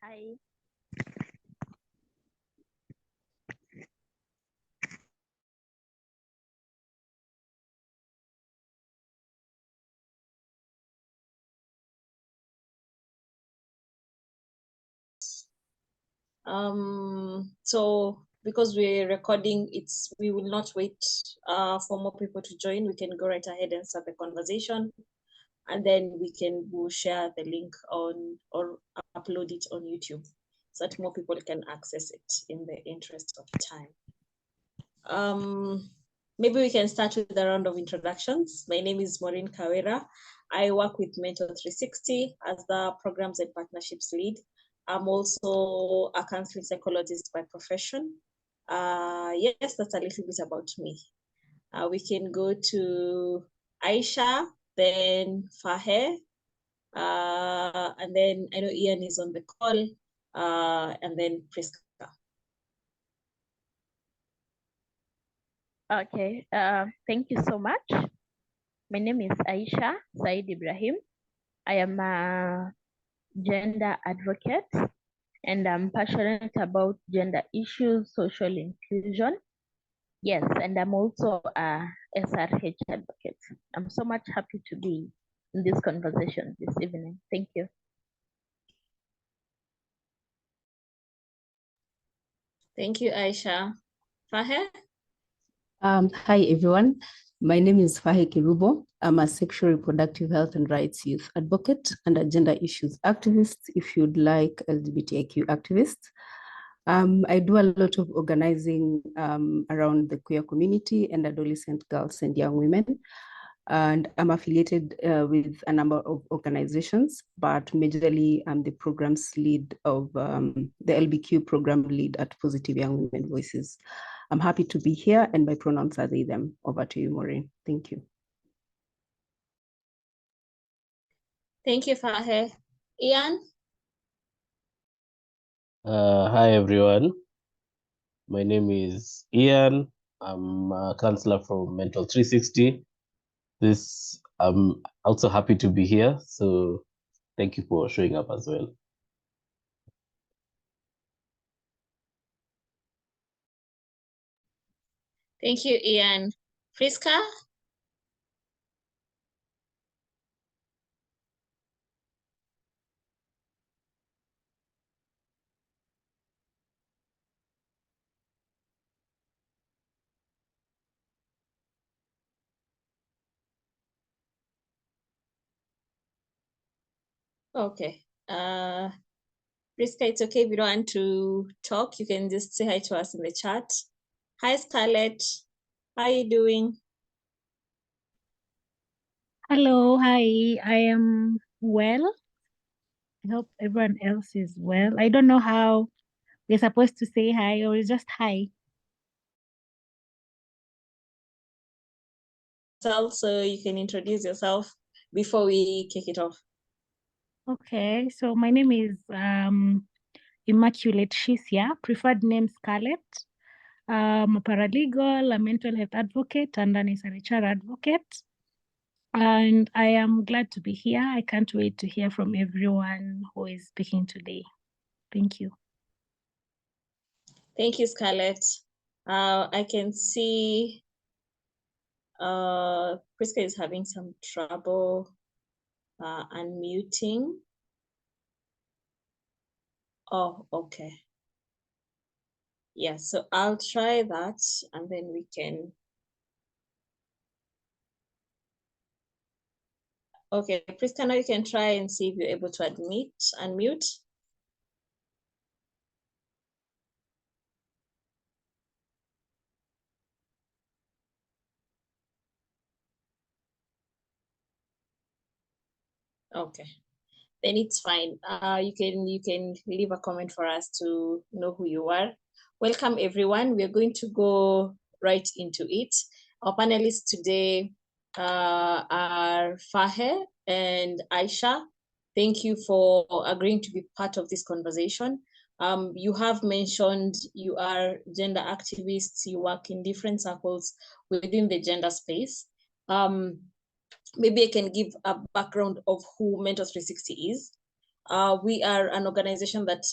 Hi. So because we're recording, we will not wait for more people to join. We can go right ahead and start the conversation, and then we'll share the link on or upload it on YouTube so that more people can access it in the interest of time. Maybe we can start with a round of introductions. My name is Maureen Kawera. I work with Mentor 360 as the Programs and Partnerships Lead. I'm also a counseling psychologist by profession. Yes, that's a little bit about me. We can go to Aisha, then Fahe, and then I know Ian is on the call, and then Priska. Okay. Thank you so much. My name is Aisha Said Ibrahim. I am a gender advocate, and I'm passionate about gender issues, social inclusion. Yes, and I'm also a SRH advocate. I'm so much happy to be in this conversation this evening. Thank you. Thank you, Aisha. Fahe? Hi, everyone. My name is Fahe Kirubo. I'm a sexual reproductive health and rights youth advocate and a gender issues activist, if you'd like, LGBTIQ activist. I do a lot of organizing around the queer community and adolescent girls and young women. And I'm affiliated with a number of organizations, but majorly I'm the programs lead of the LBQ program lead at Positive Young Women Voices. I'm happy to be here, and my pronouns are they, them. Over to you, Maureen. Thank you. Thank you, Fahe. Ian? Hi, everyone. My name is Ian. I'm a counselor from Mental 360. I'm also happy to be here. So thank you for showing up as well. Thank you, Ian. Friska? Okay. Friska, it's okay if you don't want to talk. You can just say hi to us in the chat. Hi, Scarlett. How are you doing? Hello, hi. I am well. I hope everyone else is well. I don't know how we're supposed to say hi or just hi. So you can introduce yourself before we kick it off. Okay, so my name is Immaculate Shisia, preferred name Scarlett. I'm a paralegal, a mental health advocate, and an SRHR advocate. And I am glad to be here. I can't wait to hear from everyone who is speaking today. Thank you. Thank you, Scarlett. I can see Priska is having some trouble unmuting. Oh, okay. Yeah, so I'll try that and then we can. Okay, Priska, now you can try and see if you're able to unmute. Okay, then it's fine. You can leave a comment for us to know who you are. Welcome everyone. We're going to go right into it. Our panelists today are Fahe and Aisha. Thank you for agreeing to be part of this conversation. You have mentioned you are gender activists, you work in different circles within the gender space. Maybe I can give a background of who Mentor 360 is. We are an organization that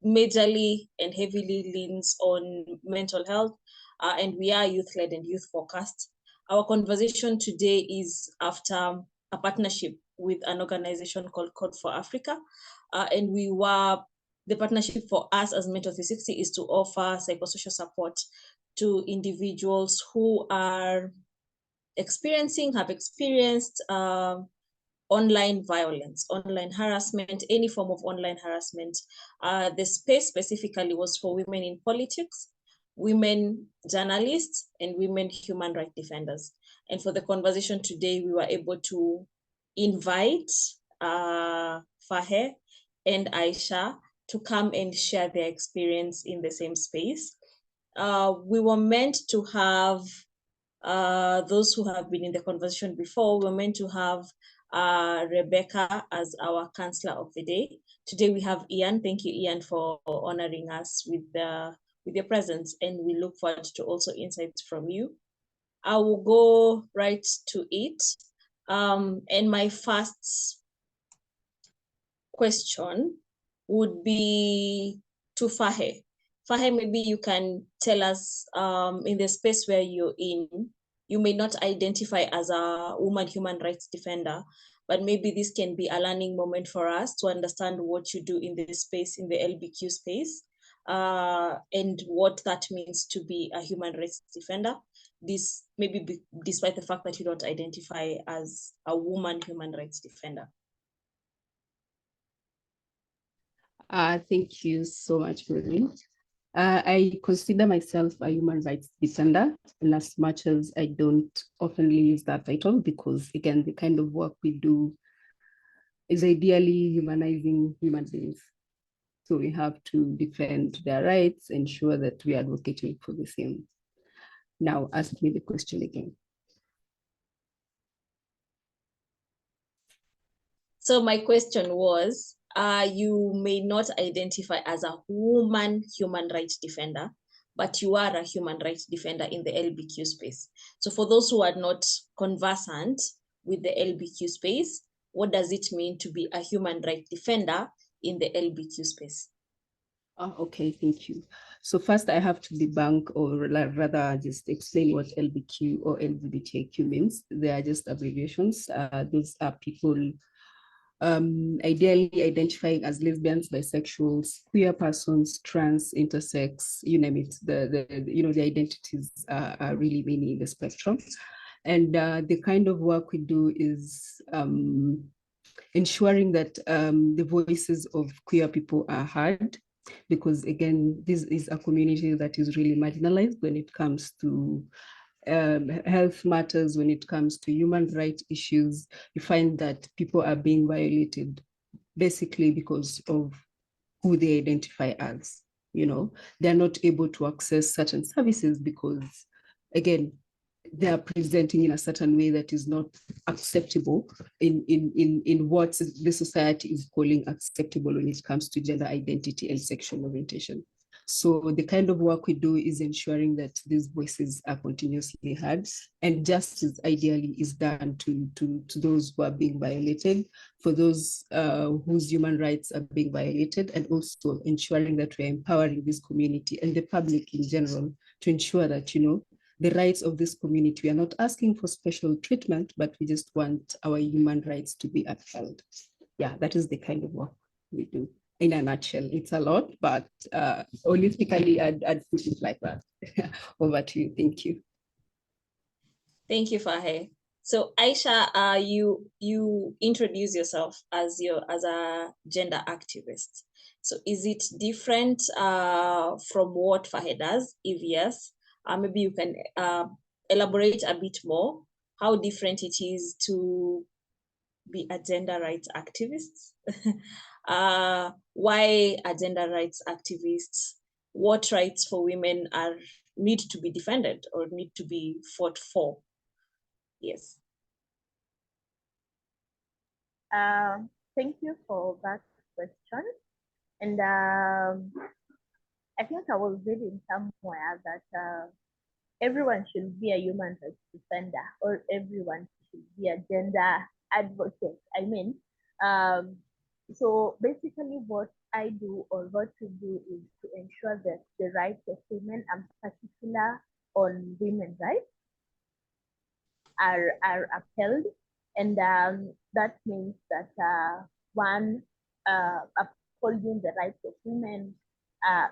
majorly and heavily leans on mental health, and we are youth-led and youth-focused. Our conversation today is after a partnership with an organization called Code for Africa, and the partnership for us as Mentor 360 is to offer psychosocial support to individuals who are have experienced online violence, online harassment, any form of online harassment. The space specifically was for women in politics, women journalists, and women human rights defenders. And for the conversation today, we were able to invite Fahe and Aisha to come and share their experience in the same space. We were meant to have those who have been in the conversation before. We're meant to have Rebecca as our counselor of the day. Today we have Ian. Thank you, Ian, for honoring us with your presence, and we look forward to also insights from you. I will go right to it. And my first question would be to Fahe. Fahe, maybe you can tell us, in the space where you're in, you may not identify as a woman human rights defender, but maybe this can be a learning moment for us to understand what you do in this space, in the LBQ space, and what that means to be a human rights defender. This maybe despite the fact that you don't identify as a woman human rights defender. Thank you so much, Maureen. I consider myself a human rights defender, in as much as I don't often use that title, because again, the kind of work we do is ideally humanizing human beings. So we have to defend their rights, ensure that we are advocating for the same. Now, ask me the question again. So my question was, you may not identify as a woman human rights defender, but you are a human rights defender in the LBQ space. So for those who are not conversant with the LBQ space, what does it mean to be a human rights defender in the LBQ space? Okay, thank you. So first I have to debunk, or rather just explain what LBQ or LGBTIQ means. They are just abbreviations. Those are people ideally identifying as lesbians, bisexuals, queer persons, trans, intersex, you name it. The identities are really many in the spectrum. And the kind of work we do is ensuring that the voices of queer people are heard, because again, this is a community that is really marginalized when it comes to health matters, when it comes to human rights issues. You find that people are being violated basically because of who they identify as. They're not able to access certain services because, again, they are presenting in a certain way that is not acceptable in what the society is calling acceptable when it comes to gender identity and sexual orientation. So the kind of work we do is ensuring that these voices are continuously heard, and justice ideally is done to those who are being violated, for those whose human rights are being violated, and also ensuring that we're empowering this community and the public in general to ensure that, the rights of this community, we are not asking for special treatment, but we just want our human rights to be upheld. Yeah, that is the kind of work we do. In a nutshell, it's a lot, but holistically, I'd put it like that. Over to you. Thank you. Thank you, Fahe. So Aisha, you introduce yourself as a gender activist. So is it different from what Fahe does? If yes, maybe you can elaborate a bit more how different it is to be a gender rights activist. Why a gender rights activists? What rights for women need to be defended or need to be fought for? Yes. Thank you for that question. And I think I was reading somewhere that everyone should be a human rights defender, or everyone should be a gender advocate. I mean, So basically what I do or what we do is to ensure that the rights of women, and particular on women's rights, are upheld. And that means that one, upholding the rights of women,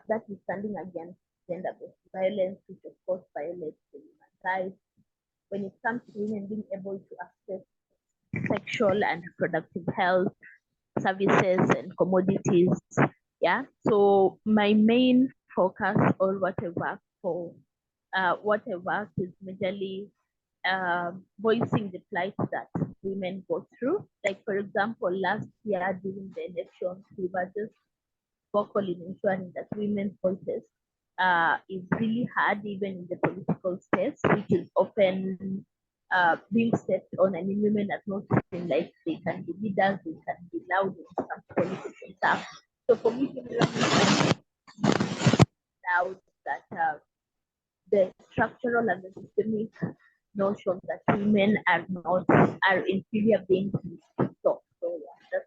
that is standing against gender-based violence, which of course violates the human rights. When it comes to women being able to access sexual and reproductive health services and commodities. Yeah. So my main focus or what I work for, what I work is majorly voicing the plight that women go through. Like for example, last year during the elections, we were just vocal in ensuring that women's voices is really hard even in the political space, which is often being stepped on. I mean, women are not seen like they can be leaders, they can be loud in some politics and stuff. So for me, to loud that the structural and the systemic notions that women are not are inferior beings to stop. So yeah, that's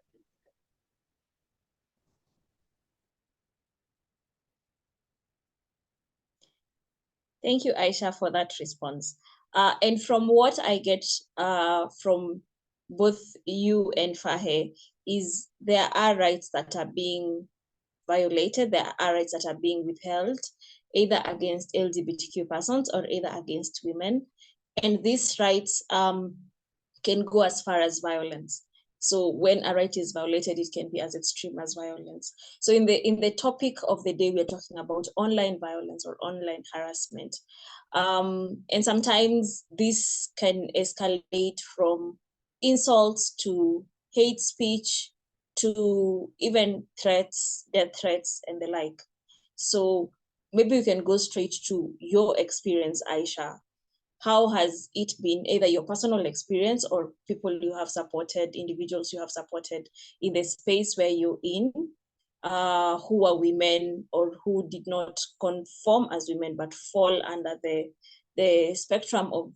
Thank you, Aisha, for that response. And from what I get from both you and Fahe is there are rights that are being violated, there are rights that are being withheld, either against LGBTQ persons or either against women. And these rights can go as far as violence. So when a right is violated, it can be as extreme as violence. So in the topic of the day, we're talking about online violence or online harassment. And sometimes this can escalate from insults to hate speech to even threats, death threats, and the like. So maybe you can go straight to your experience, Aisha. How has it been, either your personal experience or people you have supported, individuals you have supported in the space where you're in, who are women or who did not conform as women but fall under the spectrum of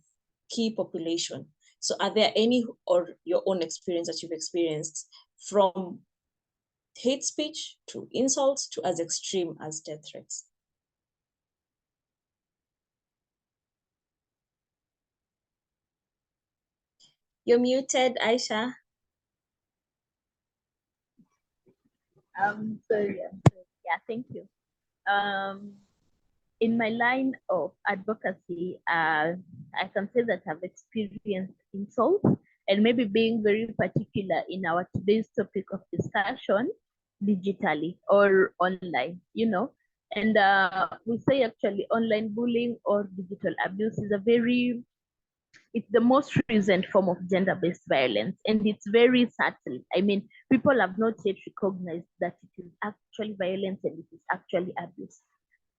key population? So are there any or your own experience that you've experienced from hate speech to insults to as extreme as death threats? You're muted, Aisha. so yeah, thank you. In my line of advocacy, I can say that I've experienced insults, and maybe being very particular in our today's topic of discussion, digitally or online, you know. And we say actually online bullying or digital abuse is it's the most recent form of gender-based violence, and it's very subtle. I mean, people have not yet recognized that it is actually violence and it is actually abuse.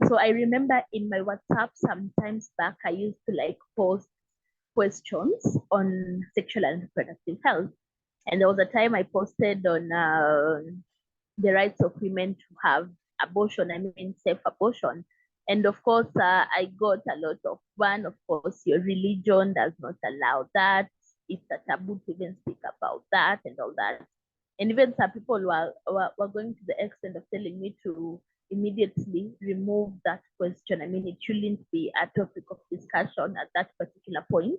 So I remember in my WhatsApp sometimes back, I used to like post questions on sexual and reproductive health. And there was a time I posted on the rights of women to have abortion, I mean, safe abortion. And of course, I got a lot of one. Of course, your religion does not allow that. It's a taboo to even speak about that and all that. And even some people were going to the extent of telling me to immediately remove that question. I mean, it shouldn't be a topic of discussion at that particular point,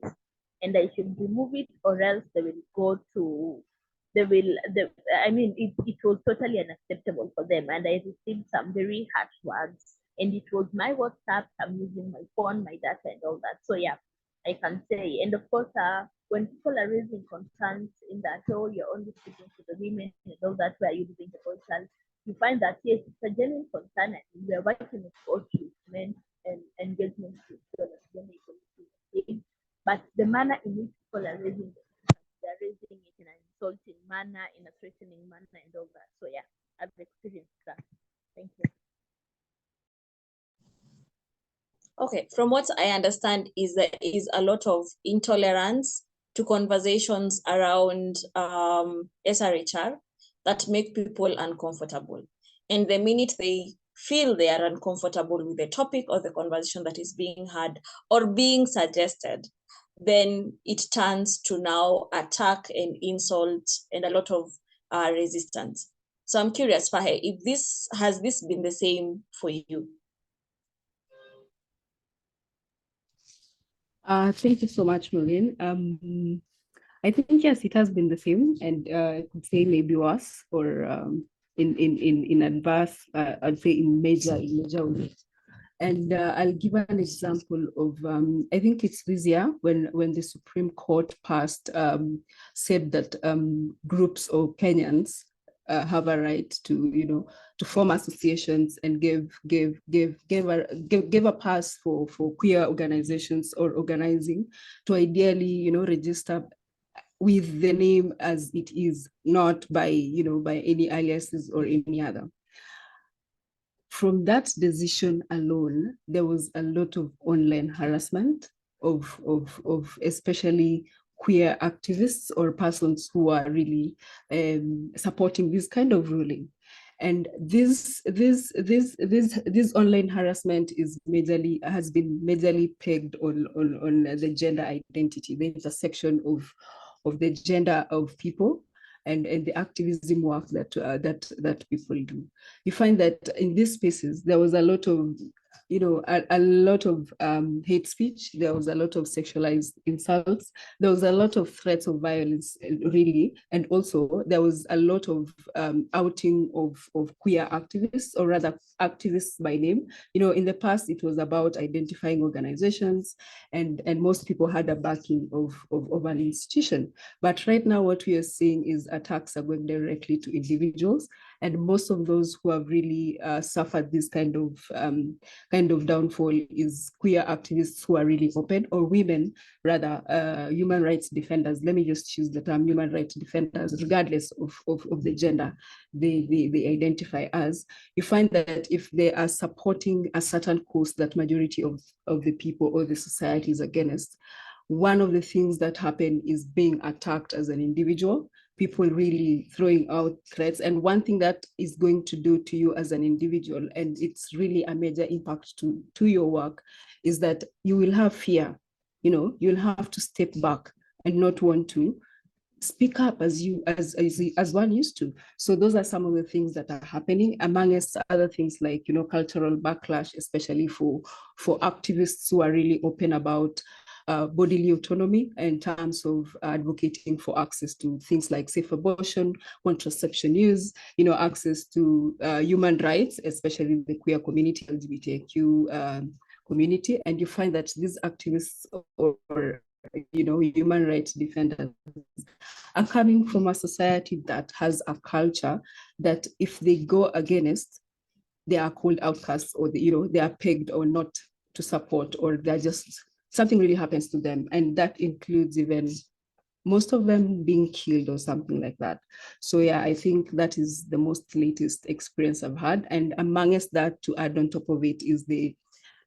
and I should remove it, or else they will go to I mean, it was totally unacceptable for them. And I received some very harsh words. And it was my WhatsApp, I'm using my phone, my data, and all that. So yeah, I can say. And of course, when people are raising concerns in that, oh, you're only speaking to the women and all that, where you're using the voice, you find that yes, it's a genuine concern, and we are working with both men and engagement with gender equality. But the manner in which people are raising it, they're raising it in an insulting manner, in a threatening manner, and all that. So yeah, I've experienced that. Thank you. Okay, from what I understand is there is a lot of intolerance to conversations around SRHR that make people uncomfortable. And the minute they feel they are uncomfortable with the topic or the conversation that is being had or being suggested, then it turns to now attack and insult and a lot of resistance. So I'm curious, Fahe, if has this been the same for you? Thank you so much, Maureen. I think yes, it has been the same, and I could say maybe worse, or in adverse. I'd say in major ways. And I'll give an example of, I think it's this year when the Supreme Court said that groups or Kenyans have a right to, to form associations and give a pass for queer organizations or organizing to ideally, register with the name as it is, not by, by any aliases or any other. From that decision alone, there was a lot of online harassment of especially queer activists or persons who are really supporting this kind of ruling. And this online harassment has been majorly pegged on the gender identity, the intersection of the gender of people and the activism work that people do. You find that in these spaces, there was a lot of, a lot of hate speech. There was a lot of sexualized insults. There was a lot of threats of violence, really. And also there was a lot of outing of queer activists, or rather activists by name. In the past, it was about identifying organizations, and most people had a backing of an institution. But right now, what we are seeing is attacks are going directly to individuals. And most of those who have really suffered this kind of downfall is queer activists who are really open, or women, rather, human rights defenders. Let me just use the term human rights defenders, regardless of the gender they identify as. You find that if they are supporting a certain cause that majority of the people or the society is against, one of the things that happen is being attacked as an individual, people really throwing out threats. And one thing that is going to do to you as an individual, and it's really a major impact to your work, is that you will have fear. You'll have to step back and not want to speak up as one used to. So those are some of the things that are happening, amongst other things like, cultural backlash, especially for activists who are really open about bodily autonomy in terms of advocating for access to things like safe abortion, contraception use, access to human rights, especially the queer community, LGBTQ community. And you find that these activists or human rights defenders are coming from a society that has a culture that if they go against, they are called outcasts, or they are pegged or not to support, or they're just, something really happens to them. And that includes even most of them being killed or something like that. So yeah, I think that is the most latest experience I've had. And amongst that, to add on top of it, is the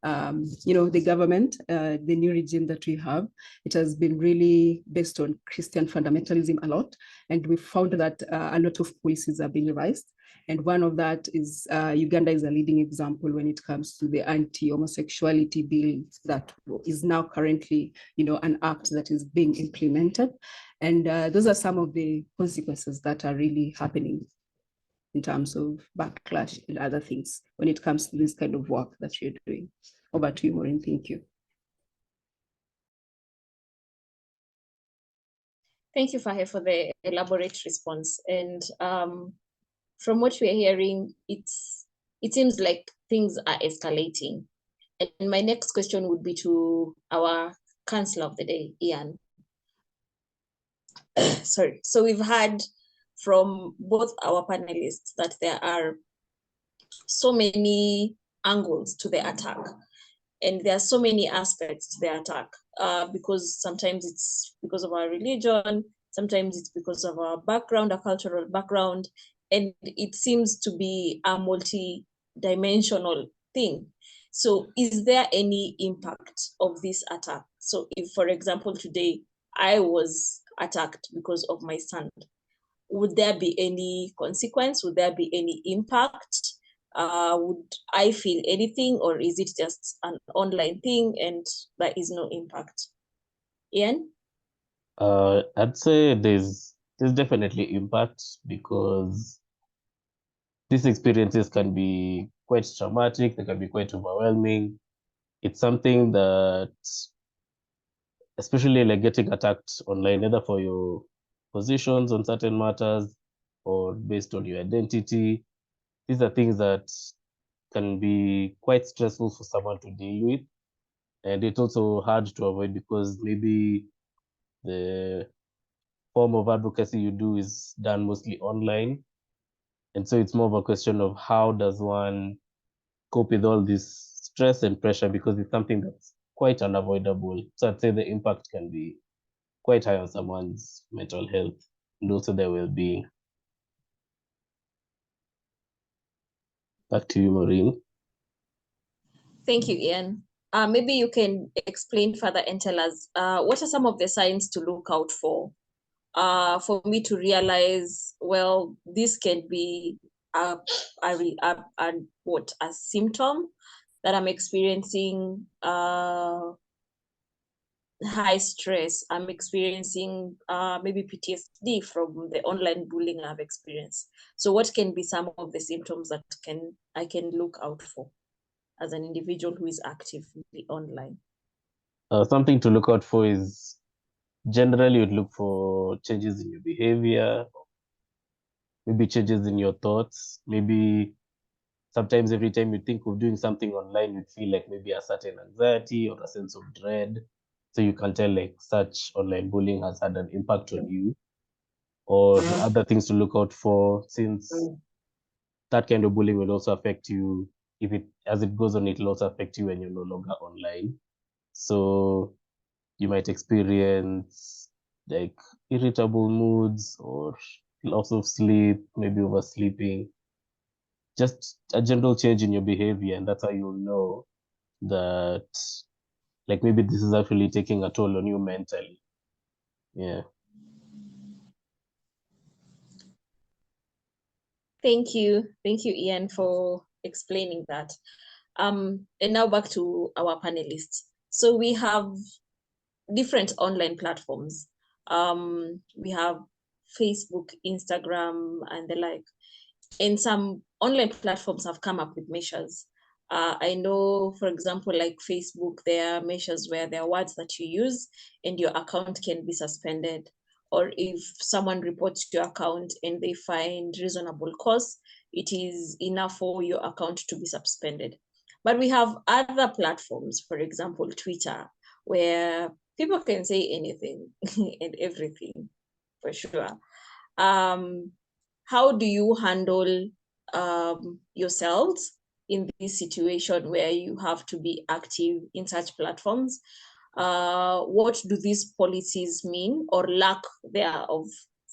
the government, the new regime that we have. It has been really based on Christian fundamentalism a lot. And we found that a lot of policies are being revised. And one of that is Uganda is a leading example when it comes to the anti-homosexuality bill that is now currently, an act that is being implemented. And those are some of the consequences that are really happening in terms of backlash and other things when it comes to this kind of work that you're doing. Over to you, Maureen. Thank you. Thank you, Fahe, for the elaborate response. And from what we're hearing, it seems like things are escalating. And my next question would be to our Counselor of the Day, Ian. Sorry. So we've heard from both our panelists that there are so many angles to the attack, and there are so many aspects to the attack, because sometimes it's because of our religion, sometimes it's because of our background, our cultural background, and it seems to be a multi-dimensional thing. So is there any impact of this attack? So if, for example, today I was attacked because of my son, would there be any consequence? Would there be any impact? Would I feel anything, or is it just an online thing and there is no impact? Ian? I'd say there's there's definitely impact because these experiences can be quite traumatic, they can be quite overwhelming. It's something that, especially like getting attacked online, either for your positions on certain matters or based on your identity, these are things that can be quite stressful for someone to deal with. And it's also hard to avoid because maybe the form of advocacy you do is done mostly online. And so it's more of a question of how does one cope with all this stress and pressure, because it's something that's quite unavoidable. So I'd say the impact can be quite high on someone's mental health and also their well-being. Back to you, Maureen. Thank you, Ian. Maybe you can explain further and tell us what are some of the signs to look out for me to realize, well, this can be a symptom that I'm experiencing high stress. I'm experiencing maybe PTSD from the online bullying I've experienced. So what can be some of the symptoms that I can look out for as an individual who is actively online? Something to look out for is generally you'd look for changes in your behavior, maybe changes in your thoughts. Maybe sometimes every time you think of doing something online, you feel like maybe a certain anxiety or a sense of dread. So you can tell like such online bullying has had an impact on you. Or other things to look out for, since that kind of bullying will also affect you as it goes on, it will also affect you when you're no longer online. So you might experience like irritable moods or loss of sleep, maybe oversleeping, just a general change in your behavior. And that's how you'll know that like maybe this is actually taking a toll on you mentally. Yeah. Thank you, Ian, for explaining that. And now back to our panelists. So we have different online platforms. We have Facebook, Instagram, and the like. And some online platforms have come up with measures. I know, for example, like Facebook, there are measures where there are words that you use and your account can be suspended. Or if someone reports your account and they find reasonable cause, it is enough for your account to be suspended. But we have other platforms, for example, Twitter, where people can say anything and everything, for sure. How do you handle yourselves in this situation where you have to be active in such platforms? What do these policies mean, or lack thereof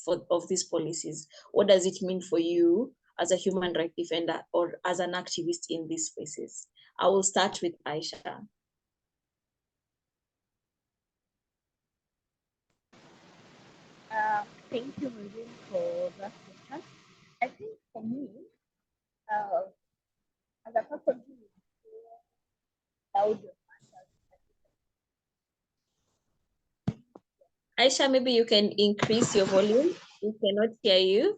of these policies? What does it mean for you as a human rights defender or as an activist in these spaces? I will start with Aisha. Thank you, Maureen, for that question. I think for me, as a person who is loud, Aisha, maybe you can increase your volume. We cannot hear you.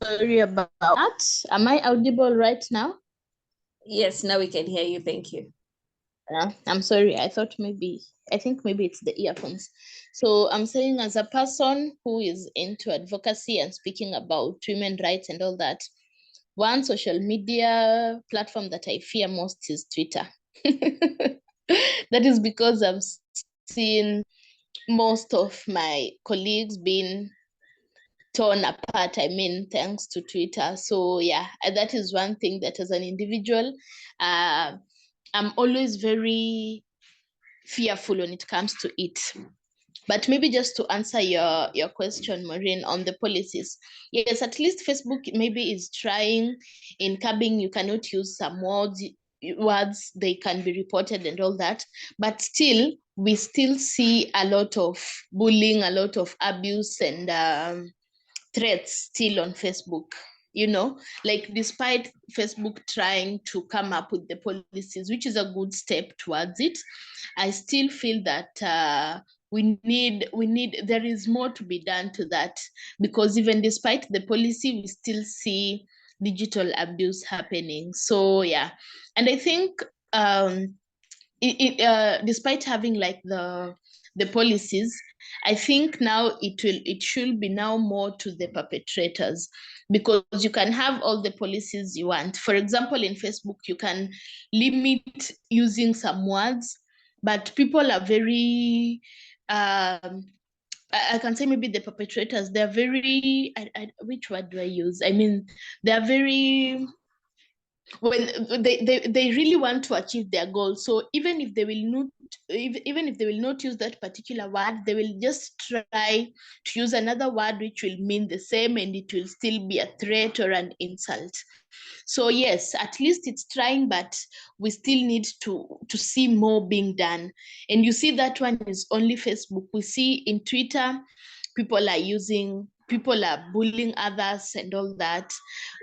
sorry about that. Am I audible right now? Yes, now we can hear you. Thank you. I'm sorry. I think maybe it's the earphones. So I'm saying, as a person who is into advocacy and speaking about women's rights and all that, one social media platform that I fear most is Twitter. That is because I've seen most of my colleagues being torn apart, I mean, thanks to Twitter. So yeah, that is one thing that as an individual, I'm always very fearful when it comes to it. But maybe just to answer your question, Maureen, on the policies. Yes, at least Facebook maybe is trying in curbing. You cannot use some words, they can be reported and all that. But still, we still see a lot of bullying, a lot of abuse and threats still on Facebook. you know, like despite Facebook trying to come up with the policies, which is a good step towards it, I still feel that there is more to be done to that, because even despite the policy, we still see digital abuse happening. So yeah, and I think despite having like the policies, I think now it should be now more to the perpetrators, because you can have all the policies you want. For example, in Facebook, you can limit using some words, but people are very I can say maybe the perpetrators, they're very which word do I use? I mean, they're very, when they really want to achieve their goal. So even if they will not, even if they will not use that particular word, they will just try to use another word which will mean the same, and it will still be a threat or an insult. So yes, at least it's trying, but we still need to see more being done. And you see that one is only Facebook. We see in Twitter, people are bullying others and all that.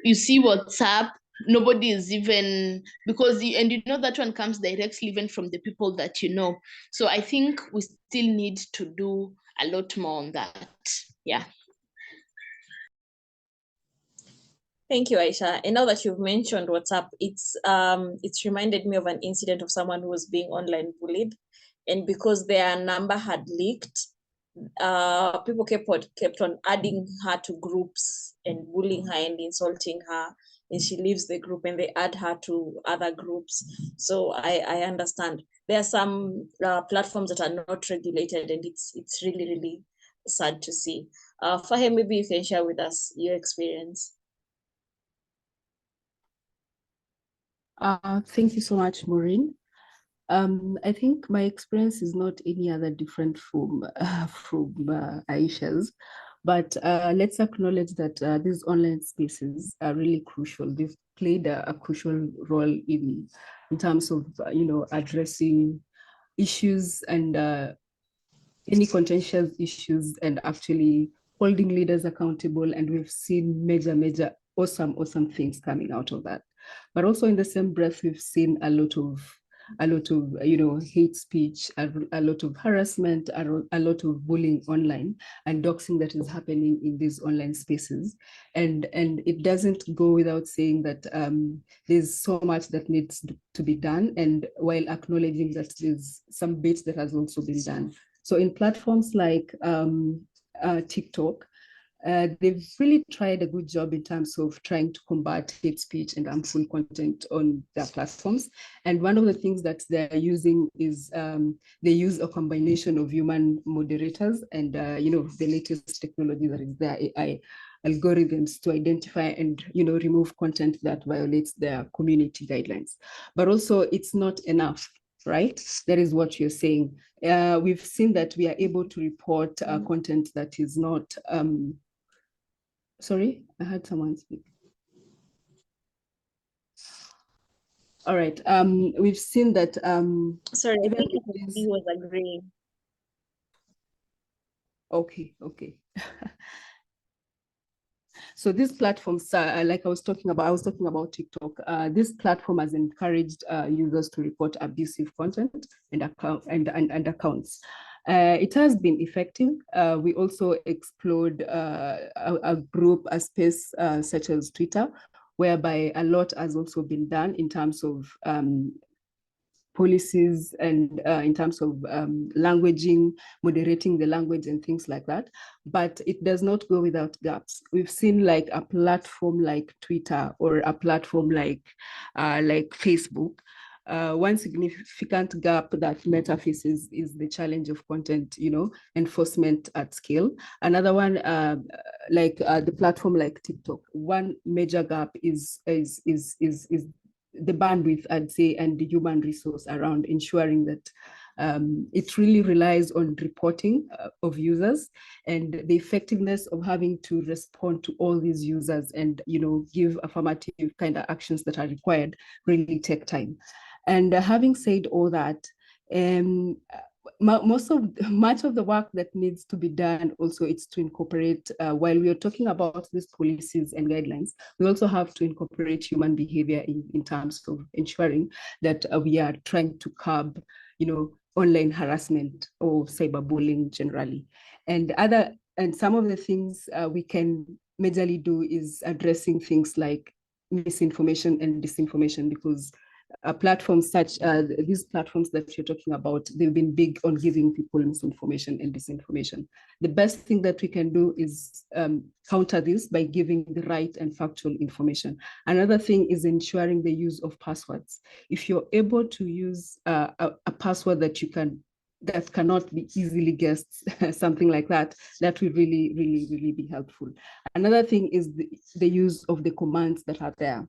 You see WhatsApp, nobody is even, because and you know that one comes directly even from the people that you know. So I think we still need to do a lot more on that. Yeah. Thank you, Aisha. And now that you've mentioned WhatsApp, it's reminded me of an incident of someone who was being online bullied, and because their number had leaked, people kept on adding her to groups and bullying her and insulting her, and she leaves the group and they add her to other groups. So I understand there are some platforms that are not regulated, and it's really, really sad to see. Fahe, maybe you can share with us your experience. Thank you so much, Maureen. I think my experience is not any other different from Aisha's, but let's acknowledge that these online spaces are really crucial. They've played a crucial role in terms of addressing issues and any contentious issues, and actually holding leaders accountable. And we've seen major awesome things coming out of that. But also in the same breath, we've seen a lot of hate speech, a lot of harassment, a lot of bullying online, and doxing that is happening in these online spaces. And it doesn't go without saying that there's so much that needs to be done, and while acknowledging that there's some bits that has also been done. So in platforms like TikTok, they've really tried a good job in terms of trying to combat hate speech and harmful content on their platforms. And one of the things that they're using is they use a combination of human moderators and the latest technology that is their AI algorithms to identify and remove content that violates their community guidelines. But also, it's not enough. Right? That is what you're saying. We've seen that we are able to report content that is not sorry, I heard someone speak. All right. We've seen that. Sorry, I think he was agreeing. Okay. So these platforms, like I was talking about TikTok. This platform has encouraged users to report abusive content and accounts. It has been effective. We also explored a space such as Twitter, whereby a lot has also been done in terms of policies and in terms of languaging, moderating the language and things like that. But it does not go without gaps. We've seen like a platform like Twitter or a platform like Facebook. One significant gap that Meta faces is the challenge of content, enforcement at scale. Another one, the platform like TikTok. One major gap is the bandwidth, I'd say, and the human resource around ensuring that it really relies on reporting of users, and the effectiveness of having to respond to all these users and give affirmative kind of actions that are required really take time. And having said all that, much of the work that needs to be done also it's to incorporate, while we are talking about these policies and guidelines, we also have to incorporate human behavior in terms of ensuring that we are trying to curb, online harassment or cyberbullying generally. And some of the things we can majorly do is addressing things like misinformation and disinformation, because platforms such these platforms that you're talking about, they've been big on giving people misinformation and disinformation. The best thing that we can do is counter this by giving the right and factual information. Another thing is ensuring the use of passwords. If you're able to use a password that cannot be easily guessed, something like that, that will really, really, really be helpful. Another thing is the use of the commands that are there.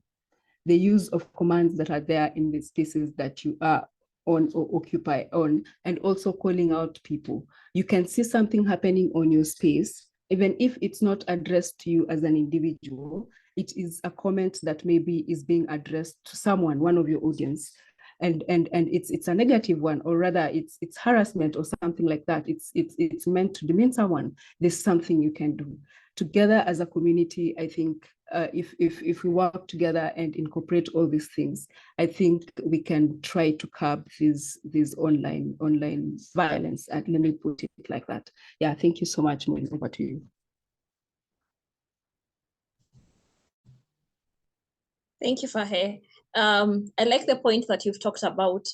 The use of commands that are there in the spaces that you are on or occupy on, and also calling out people. You can see something happening on your space, even if it's not addressed to you as an individual, it is a comment that maybe is being addressed to someone, one of your audience. And it's a negative one, or rather it's harassment or something like that. It's meant to demean someone. There's something you can do together as a community. I think if we work together and incorporate all these things, I think we can try to curb these online violence. And let me put it like that. Yeah, thank you so much, Maureen. Over to you. Thank you, Fahe. I like the point that you've talked about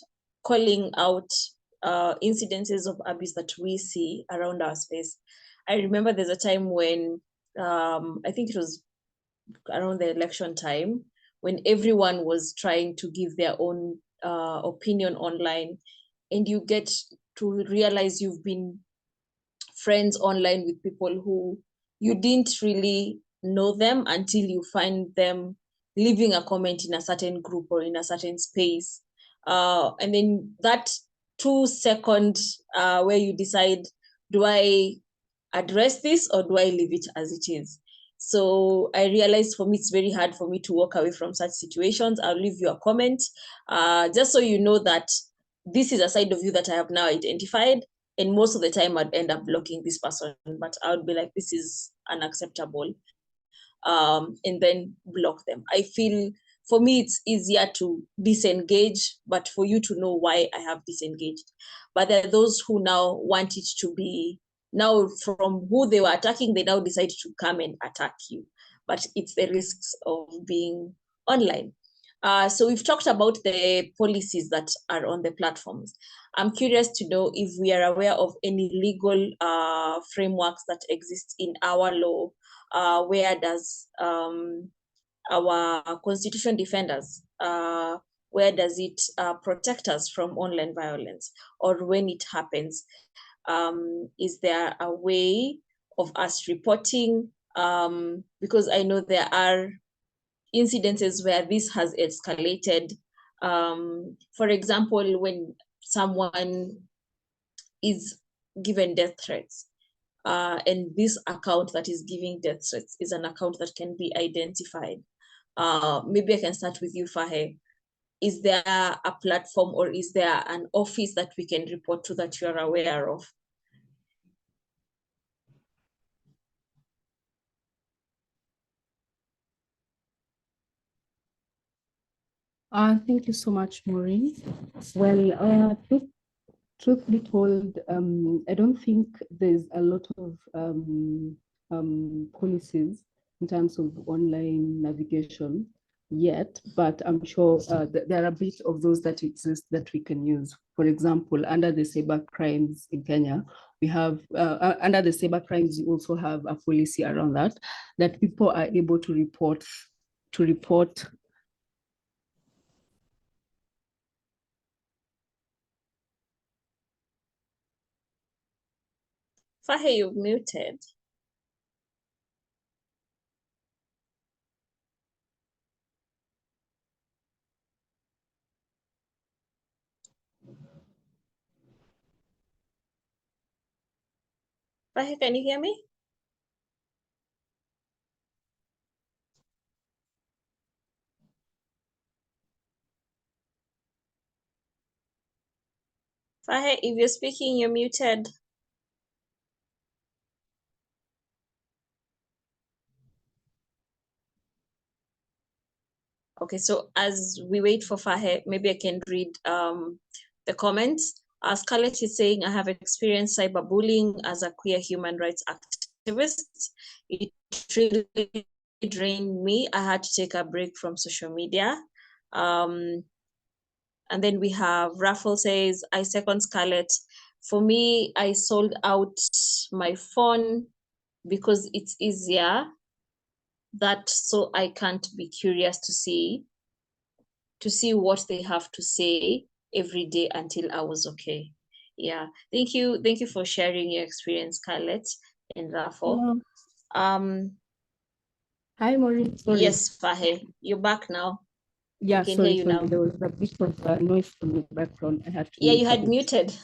calling out incidences of abuse that we see around our space. I remember there's a time when I think it was around the election time, when everyone was trying to give their own opinion online, and you get to realize you've been friends online with people who you didn't really know them until you find them leaving a comment in a certain group or in a certain space. And then that 2 second where you decide, do I address this or do I leave it as it is? So I realized for me, it's very hard for me to walk away from such situations. I'll leave you a comment, just so you know that this is a side of you that I have now identified. And most of the time I'd end up blocking this person, but I would be like, this is unacceptable. And then block them. I feel for me, it's easier to disengage, but for you to know why I have disengaged. But there are those who now want it to be, now from who they were attacking, they now decide to come and attack you. But it's the risks of being online. So we've talked about the policies that are on the platforms. I'm curious to know if we are aware of any legal frameworks that exist in our law. Where does our constitution defenders, where does it protect us from online violence? Or when it happens, is there a way of us reporting? Because I know there are incidences where this has escalated. For example, when someone is given death threats, and this account that is giving death threats is an account that can be identified. Maybe I can start with you, Fahe. Is there a platform or is there an office that we can report to that you're aware of? Thank you so much, Maureen. Well, truth be told, I don't think there's a lot of policies in terms of online navigation yet, but I'm sure there are a bit of those that exist that we can use. For example, under the cyber crimes in Kenya, we have, under the cyber crimes, you also have a policy around that people are able to report Fahe, you're muted. Fahe, can you hear me? Fahe, if you're speaking, you're muted. Okay, so as we wait for Fahe, maybe I can read the comments. Scarlett is saying, I have experienced cyberbullying as a queer human rights activist. It really drained me. I had to take a break from social media. And then we have Raffle says, I second Scarlett. For me, I sold out my phone because it's easier that so I can't be curious to see what they have to say every day until I was okay. Yeah, thank you for sharing your experience, Scarlett and Raffle. Hi, Maureen. Sorry. Yes, Fahe, you're back now. Yeah, We can sorry, hear you now. There was a bit of noise from the background. I had to. Yeah, you had muted.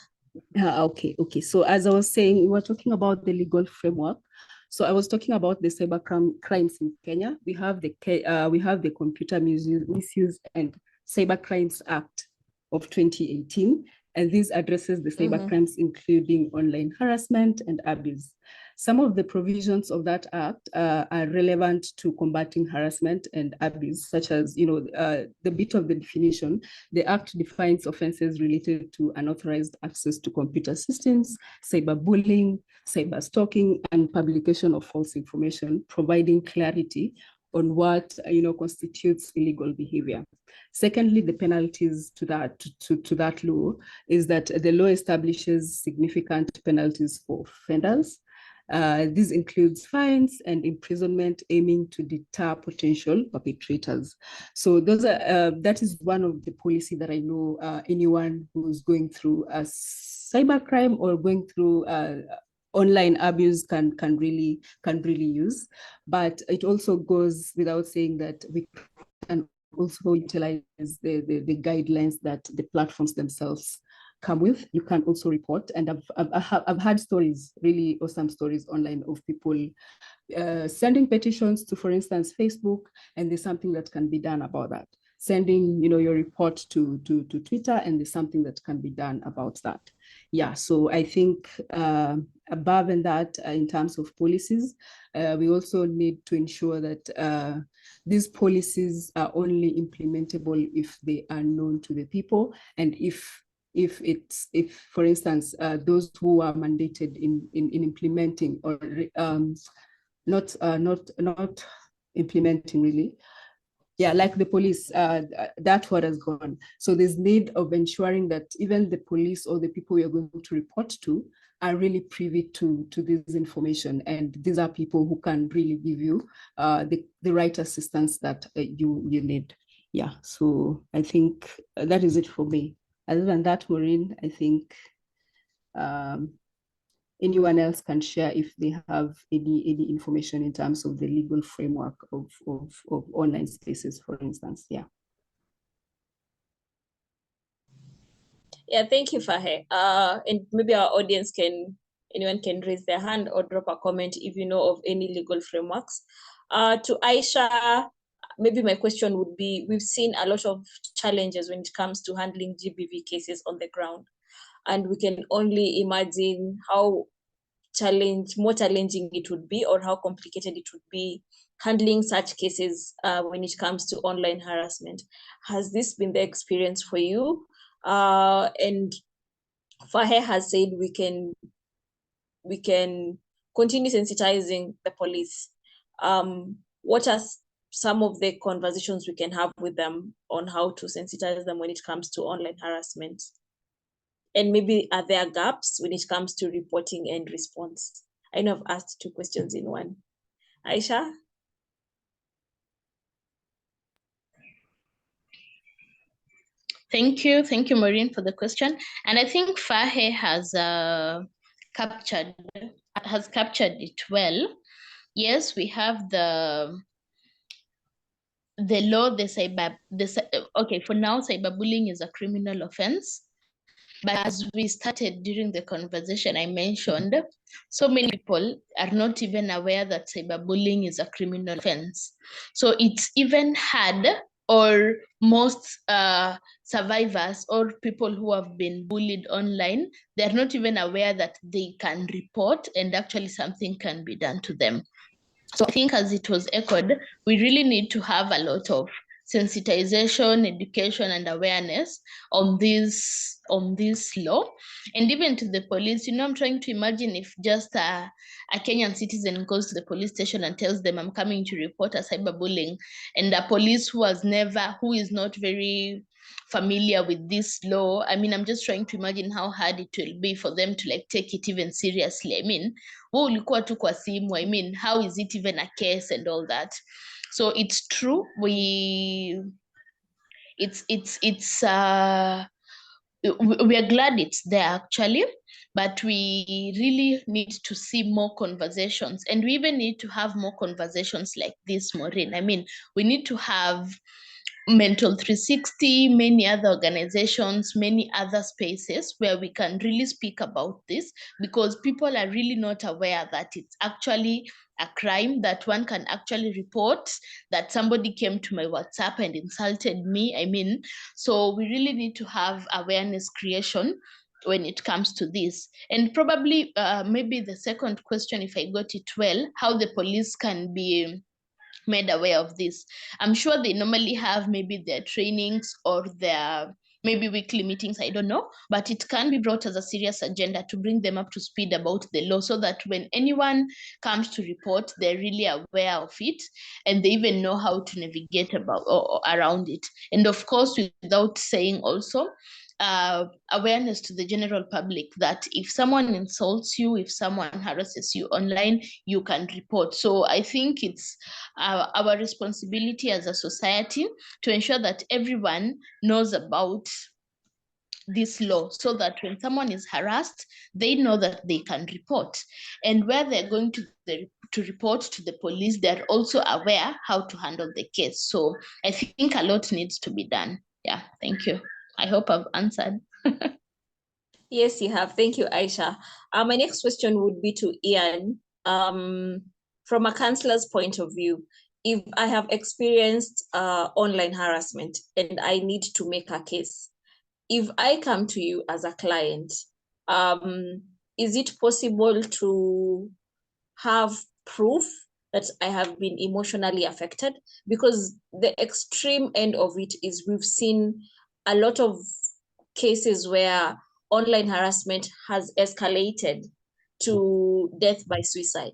Okay. So as I was saying, we were talking about the legal framework. So I was talking about the cyber crimes in Kenya. We have the Computer Misuse and Cyber Crimes Act of 2018, and this addresses the cyber crimes, including online harassment and abuse. Some of the provisions of that act are relevant to combating harassment and abuse, such as, the bit of the definition. The act defines offenses related to unauthorized access to computer systems, cyberbullying, cyber stalking, and publication of false information, providing clarity on what constitutes illegal behavior. Secondly, the penalties to that law is that the law establishes significant penalties for offenders. This includes fines and imprisonment, aiming to deter potential perpetrators. So that is one of the policy that I know anyone who's going through a cybercrime or going through online abuse can really use. But it also goes without saying that we can also utilize the guidelines that the platforms themselves come with. You can also report, and I've had stories, really awesome stories online of people sending petitions to, for instance, Facebook, and there's something that can be done about that. Sending, your report to Twitter, and there's something that can be done about that. Yeah, so I think above and that, in terms of policies, we also need to ensure that these policies are only implementable if they are known to the people, and if for instance, those who are mandated in implementing or not implementing really, like the police, that word has gone. So there's need of ensuring that even the police or the people you're going to report to are really privy to this information, and these are people who can really give you the right assistance that you need. Yeah, so I think that is it for me. Other than that, Maureen, I think anyone else can share if they have any information in terms of the legal framework of online spaces, for instance. Yeah. Yeah, thank you, Fahe. And maybe our audience anyone can raise their hand or drop a comment if you know of any legal frameworks. To Aisha, maybe my question would be, we've seen a lot of challenges when it comes to handling GBV cases on the ground. And we can only imagine how more challenging it would be, or how complicated it would be handling such cases when it comes to online harassment. Has this been the experience for you? And Fahe has said we can continue sensitizing the police. What are some of the conversations we can have with them on how to sensitize them when it comes to online harassment? And maybe are there gaps when it comes to reporting and response? I know I've asked two questions in one. Aisha? Thank you, Maureen, for the question. And I think Fahe has captured it well. Yes, we have the law, okay, for now, cyberbullying is a criminal offense. But as we started during the conversation, I mentioned so many people are not even aware that cyberbullying is a criminal offense. So it's even hard or most survivors or people who have been bullied online, they're not even aware that they can report and actually something can be done to them. So I think, as it was echoed, we really need to have a lot of sensitization, education, and awareness on this law. And even to the police, I'm trying to imagine if just a Kenyan citizen goes to the police station and tells them, I'm coming to report a cyberbullying, and a police who is not very familiar with this law. I mean, I'm just trying to imagine how hard it will be for them to take it even seriously. I mean, ulikuwa tu kwa simu. I mean, how is it even a case and all that? So it's true. We are glad it's there actually, but we really need to see more conversations, and we even need to have more conversations like this, Maureen. I mean, we need to have Mental 360, many other organizations, many other spaces where we can really speak about this, because people are really not aware that it's actually a crime, that one can actually report that somebody came to my WhatsApp and insulted me. I mean, so we really need to have awareness creation when it comes to this. And probably maybe the second question, if I got it well, how the police can be made aware of this. I'm sure they normally have maybe their trainings or their maybe weekly meetings, I don't know, but it can be brought as a serious agenda to bring them up to speed about the law, so that when anyone comes to report, they're really aware of it and they even know how to navigate or around it. And of course, without saying also, awareness to the general public that if someone insults you, if someone harasses you online, you can report. So I think it's our responsibility as a society to ensure that everyone knows about this law, so that when someone is harassed, they know that they can report, and where they're going to report to the police, they're also aware how to handle the case. So I think a lot needs to be done. Yeah, thank you. I hope I've answered. Yes, you have. Thank you, Aisha. My next question would be to Ian. From a counselor's point of view, if I have experienced online harassment and I need to make a case, if I come to you as a client, is it possible to have proof that I have been emotionally affected? Because the extreme end of it is we've seen a lot of cases where online harassment has escalated to death by suicide.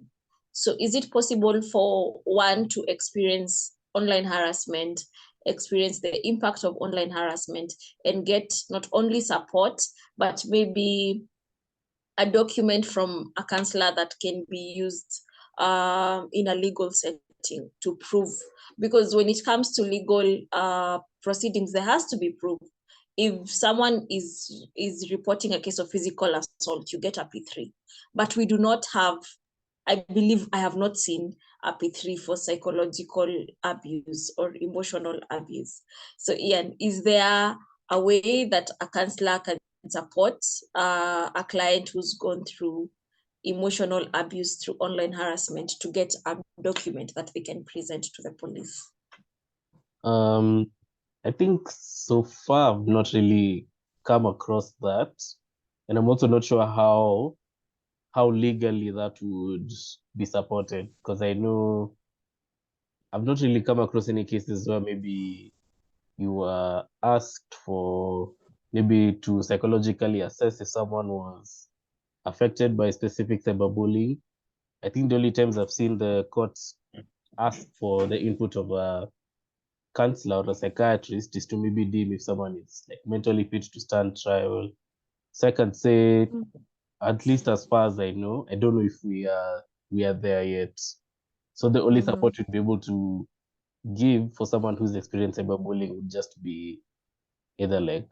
So is it possible for one to experience online harassment, experience the impact of online harassment, and get not only support, but maybe a document from a counselor that can be used in a legal setting to prove? Because when it comes to legal proceedings, there has to be proof. If someone is reporting a case of physical assault, you get a P3. But we do not have, I believe I have not seen a P3 for psychological abuse or emotional abuse. So Ian, is there a way that a counselor can support a client who's gone through emotional abuse through online harassment to get a document that they can present to the police? I think so far I've not really come across that, and I'm also not sure how legally that would be supported, because I know I've not really come across any cases where maybe you were asked for maybe to psychologically assess if someone was affected by specific cyberbullying. I think the only times I've seen the courts ask for the input of a counselor or a psychiatrist is to maybe deem if someone is mentally fit to stand trial. So I can say, at least as far as I know, I don't know if we are there yet. So the only support you'd be able to give for someone who's experienced cyberbullying would just be either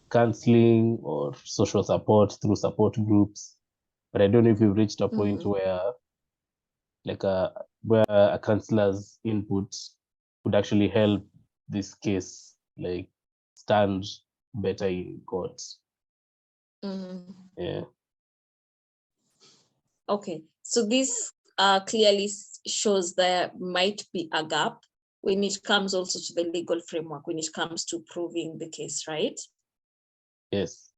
counseling or social support through support groups. But I don't know if we've reached a point where a counselor's input would actually help this case stand better in court. Yeah. Okay, so this clearly shows there might be a gap when it comes also to the legal framework, when it comes to proving the case, right? Yes.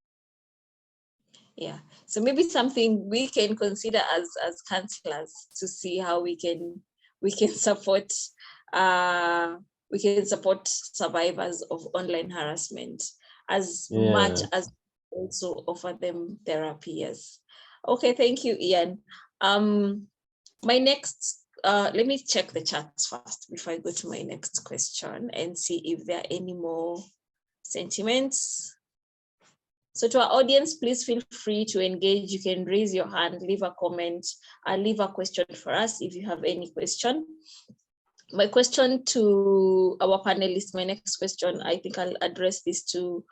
Yeah, so maybe something we can consider as counselors to see how we can support survivors of online harassment as much as also offer them therapy. Yes. Okay, thank you, Ian. My next, let me check the chats first before I go to my next question and see if there are any more sentiments. So to our audience, please feel free to engage. You can raise your hand, leave a comment, leave a question for us if you have any question. My question to our panelists, my next question, I think I'll address this to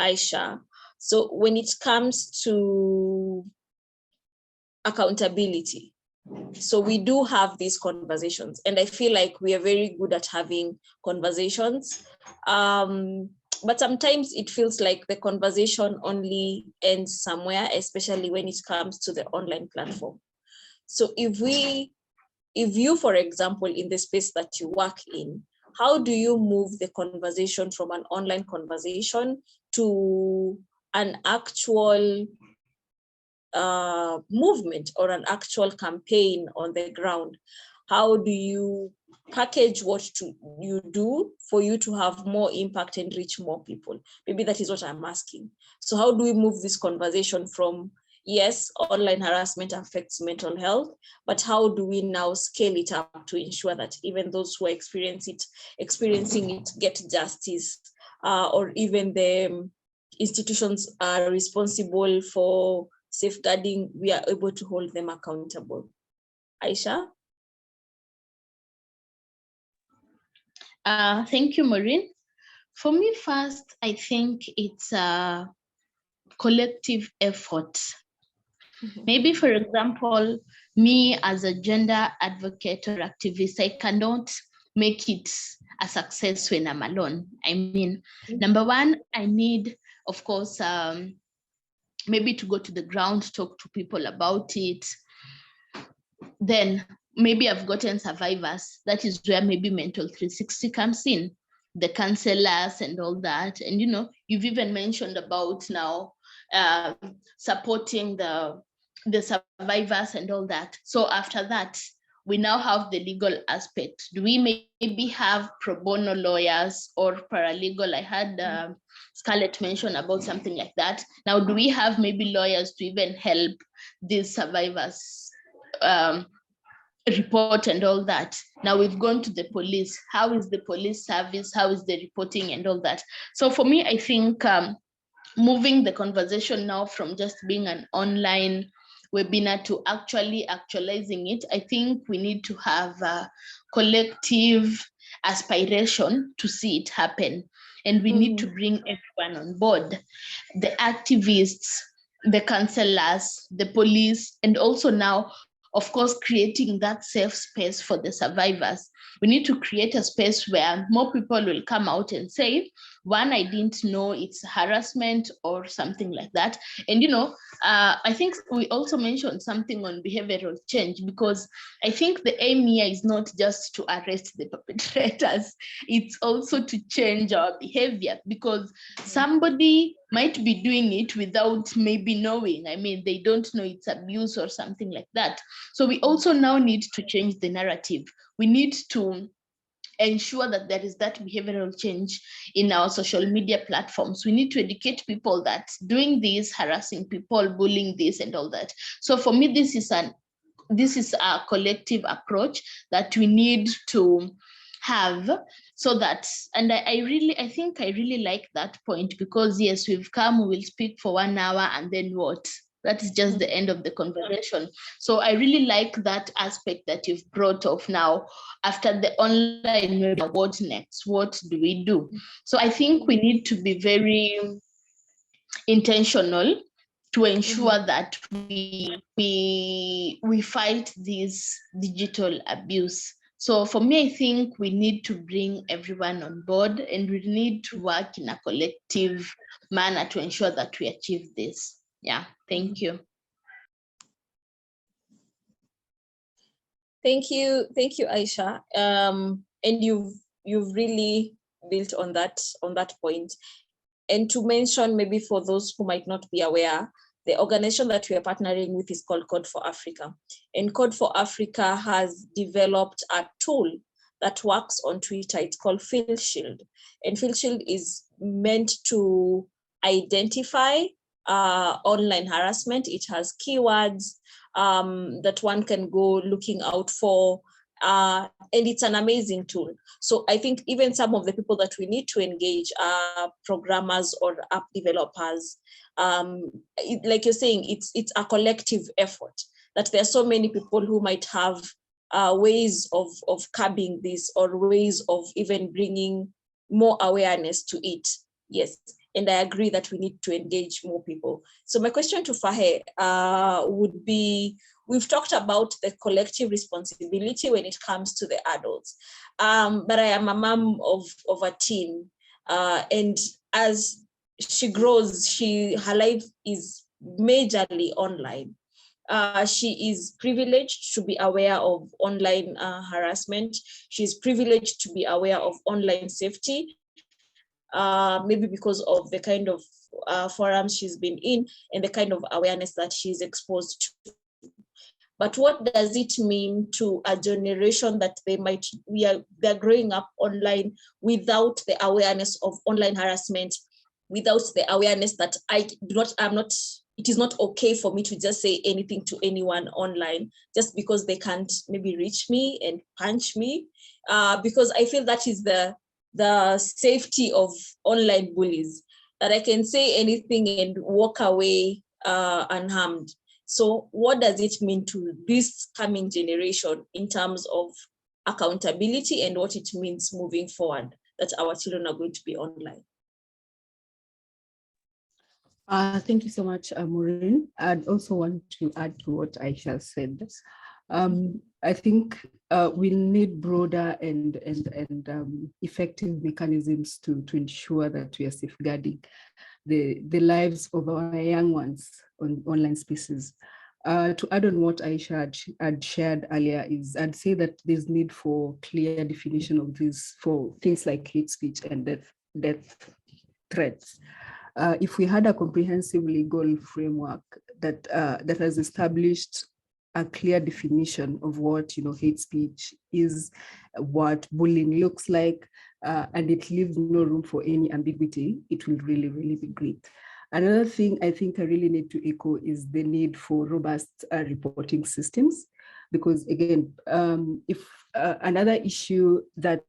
Aisha. So when it comes to accountability, so we do have these conversations, and I feel like we are very good at having conversations. But sometimes it feels like the conversation only ends somewhere, especially when it comes to the online platform. So if you, for example, in the space that you work in, how do you move the conversation from an online conversation to an actual movement or an actual campaign on the ground? How do you package what you do for you to have more impact and reach more people? Maybe that is what I'm asking. So how do we move this conversation from, yes, online harassment affects mental health, but how do we now scale it up to ensure that even those who are experiencing it get justice, or even the institutions are responsible for safeguarding, we are able to hold them accountable? Aisha? Thank you, Maureen. For me, first, I think it's a collective effort. Maybe, for example, me as a gender advocate or activist, I cannot make it a success when I'm alone. I mean, number one, I need, of course, maybe to go to the ground, talk to people about it. Then maybe I've gotten survivors. That is where maybe Mental 360 comes in, the counselors and all that. And, you know, you've even mentioned about now supporting the survivors and all that. So after that, we now have the legal aspect. Do we maybe have pro bono lawyers or paralegal? I had Scarlett mention about something like that. Now, do we have maybe lawyers to even help these survivors report and all that? Now we've gone to the police. How is the police service? How is the reporting and all that? So for me, I think moving the conversation now from just being an online webinar to actually actualizing it, I think we need to have a collective aspiration to see it happen. And we need to bring everyone on board, the activists, the counselors, the police, and also now, of course, creating that safe space for the survivors. We need to create a space where more people will come out and say, one, I didn't know it's harassment or something like that. And, you know, I think we also mentioned something on behavioral change, because I think the aim here is not just to arrest the perpetrators, it's also to change our behavior, because somebody might be doing it without maybe knowing. I mean, they don't know it's abuse or something like that. So we also now need to change the narrative. We need to ensure that there is that behavioral change in our social media platforms. We need to educate people that doing this, harassing people, bullying this and all that. So for me, this is a collective approach that we need to have, so that, and I think I really like that point, because yes, we've come, we will speak for 1 hour and then what? That is just the end of the conversation. So I really like that aspect that you've brought up now. After the online, what next? What do we do? So I think we need to be very intentional to ensure that we fight this digital abuse. So for me, I think we need to bring everyone on board, and we need to work in a collective manner to ensure that we achieve this. Yeah, thank you. Thank you, Aisha. And you've really built on that point. And to mention, maybe for those who might not be aware, the organization that we are partnering with is called Code for Africa. And Code for Africa has developed a tool that works on Twitter. It's called Field Shield. And Field Shield is meant to identify online harassment. It has keywords that one can go looking out for. And it's an amazing tool. So I think even some of the people that we need to engage are programmers or app developers. Like you're saying, it's a collective effort, that there are so many people who might have ways of curbing this, or ways of even bringing more awareness to it. Yes, and I agree that we need to engage more people. So my question to Fahe would be, we've talked about the collective responsibility when it comes to the adults, but I am a mom of a teen, and as she grows, her life is majorly online. She is privileged to be aware of online harassment. She's privileged to be aware of online safety, maybe because of the kind of forums she's been in and the kind of awareness that she's exposed to. But what does it mean to a generation that they're growing up online without the awareness of online harassment, without the awareness that it is not okay for me to just say anything to anyone online just because they can't maybe reach me and punch me, because I feel that is the safety of online bullies, that I can say anything and walk away unharmed. So what does it mean to this coming generation in terms of accountability and what it means moving forward, that our children are going to be online? Thank you so much, Maureen. I'd also want to add to what Aisha said. I think we'll need broader and effective mechanisms to ensure that we are safeguarding the lives of our young ones on online spaces. To add on what Aisha had shared earlier, I'd say that there's need for clear definition of this for things like hate speech and death threats. If we had a comprehensive legal framework that has established a clear definition of what hate speech is, what bullying looks like, and it leaves no room for any ambiguity, it will really, really be great. Another thing I think I really need to echo is the need for robust reporting systems, because again, if another issue that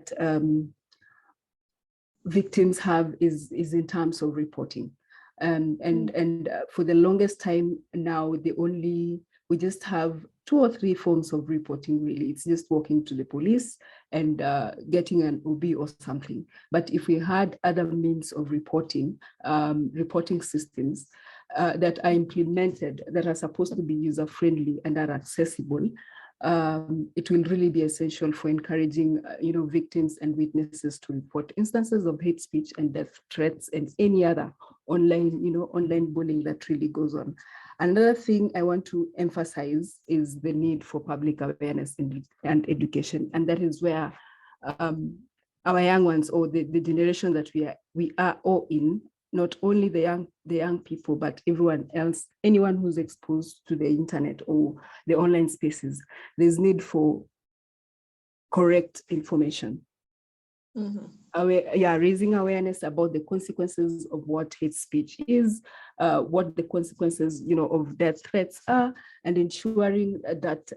victims have is in terms of reporting, and for the longest time now, we just have 2 or 3 forms of reporting. Really, it's just walking to the police and getting an OB or something. But if we had other means of reporting systems that are implemented, that are supposed to be user friendly and are accessible, it will really be essential for encouraging victims and witnesses to report instances of hate speech and death threats and any other online bullying that really goes on. Another thing I want to emphasize is the need for public awareness and education, and that is where our young ones, or the generation that we are all in, not only the young people, but everyone else, anyone who's exposed to the internet or the online spaces, there's need for correct information. Raising awareness about the consequences of what hate speech is, what the consequences of death threats are, and ensuring that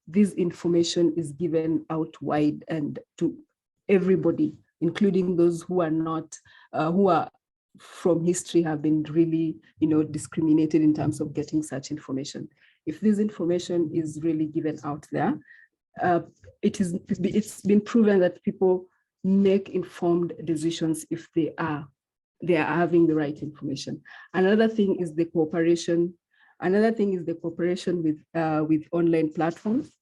this information is given out wide and to everybody, including those who are not, who are from history have been really discriminated in terms of getting such information. If this information is really given out there, it's been proven that people make informed decisions if they are having the right information. Another thing is the cooperation. With online platforms.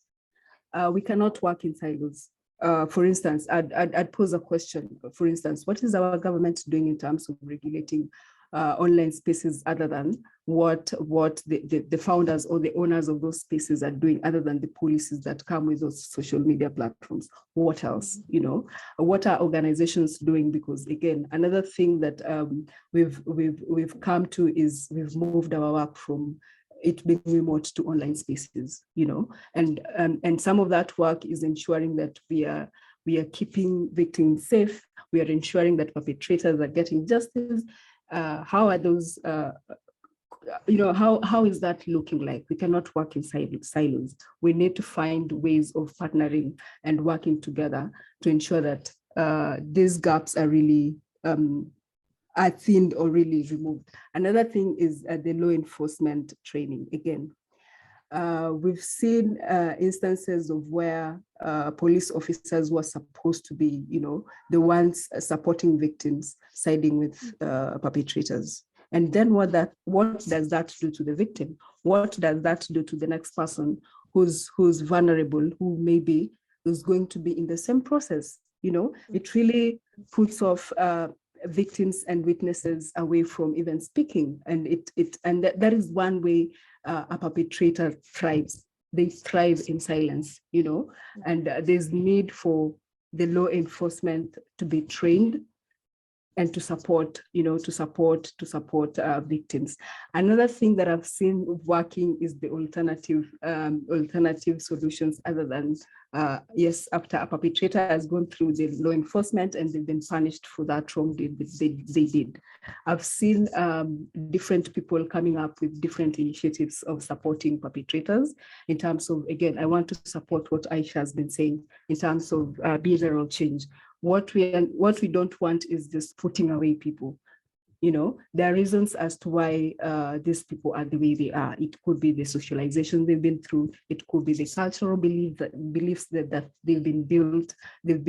We cannot work in silos. For instance, I'd pose a question. For instance, what is our government doing in terms of regulating online spaces other than what the founders or the owners of those spaces are doing, other than the policies that come with those social media platforms. What else, what are organizations doing? Because again, another thing that we've come to is we've moved our work from it being remote to online spaces, and some of that work is ensuring that we are keeping victims safe. We are ensuring that perpetrators are getting justice. How are those, how is that looking like? We cannot work in silos. We need to find ways of partnering and working together to ensure that these gaps are really are thinned or really removed. Another thing is the law enforcement training. Again, we've seen instances of where police officers were supposed to be, the ones supporting victims, siding with perpetrators. And then what does that do to the victim? What does that do to the next person who's vulnerable, who maybe is going to be in the same process? It really puts off victims and witnesses away from even speaking, and that is one way a perpetrator thrives. They thrive in silence, and there's need for the law enforcement to be trained and to support victims. Another thing that I've seen working is the alternative solutions, other than yes, after a perpetrator has gone through the law enforcement and they've been punished for that wrong deed they did. I've seen different people coming up with different initiatives of supporting perpetrators in terms of, again, I want to support what Aisha has been saying in terms of behavioral change. What we don't want is just putting away people. There are reasons as to why these people are the way they are. It could be the socialization they've been through. It could be the cultural beliefs that they've been built. They've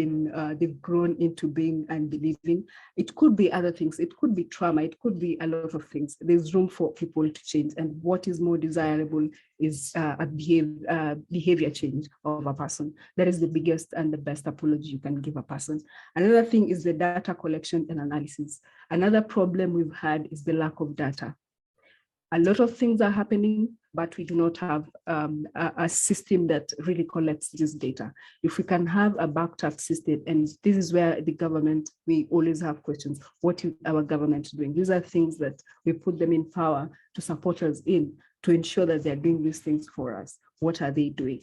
grown into being and believing. It could be other things. It could be trauma. It could be a lot of things. There's room for people to change. And what is more desirable is a behavior change of a person. That is the biggest and the best apology you can give a person. Another thing is the data collection and analysis. Another problem we've had is the lack of data. A lot of things are happening, but we do not have a system that really collects this data. If we can have a backed up system, and this is where the government, we always have questions. What is our government doing? These are things that we put them in power to support us in, to ensure that they're doing these things for us. What are they doing?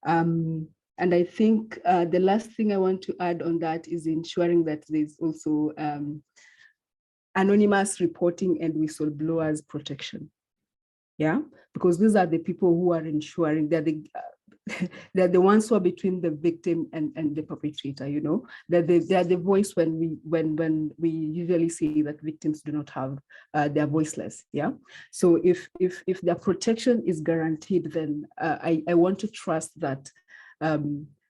And I think the last thing I want to add on that is ensuring that there's also anonymous reporting and whistleblowers protection. Yeah, because these are the people who are ensuring that they're the ones who are between the victim and the perpetrator. That they are the voice when we usually say that victims do not have, they're voiceless. Yeah, so if their protection is guaranteed, then I want to trust that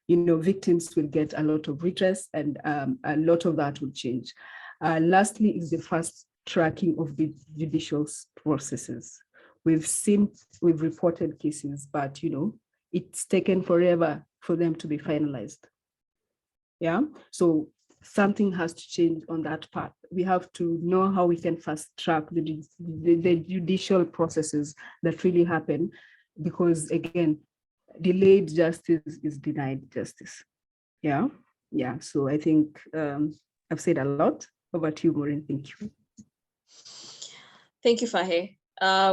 victims will get a lot of redress, and a lot of that will change. Lastly is the fast tracking of the judicial processes. We've reported cases, but it's taken forever for them to be finalized. Yeah, so something has to change on that part. We have to know how we can fast track the judicial processes that really happen, because again, delayed justice is denied justice. Yeah. So I think I've said a lot. Over to you, Maureen. Thank you. Thank you, Fahe.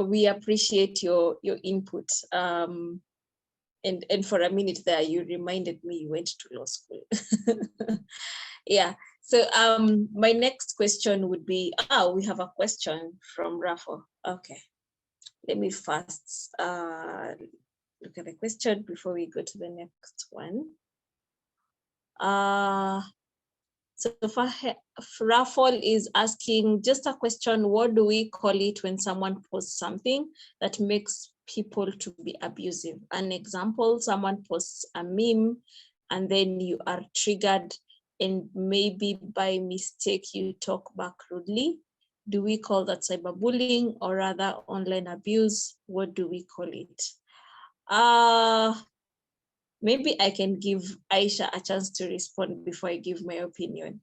We appreciate your input. And for a minute there, you reminded me you went to law school. Yeah. So my next question would be, we have a question from Rafa. Okay. Let me first look at the question before we go to the next one. So Rafael is asking just a question: what do we call it when someone posts something that makes people to be abusive? An example, someone posts a meme and then you are triggered and maybe by mistake you talk back rudely. Do we call that cyberbullying or rather online abuse? What do we call it? Maybe I can give Aisha a chance to respond before I give my opinion.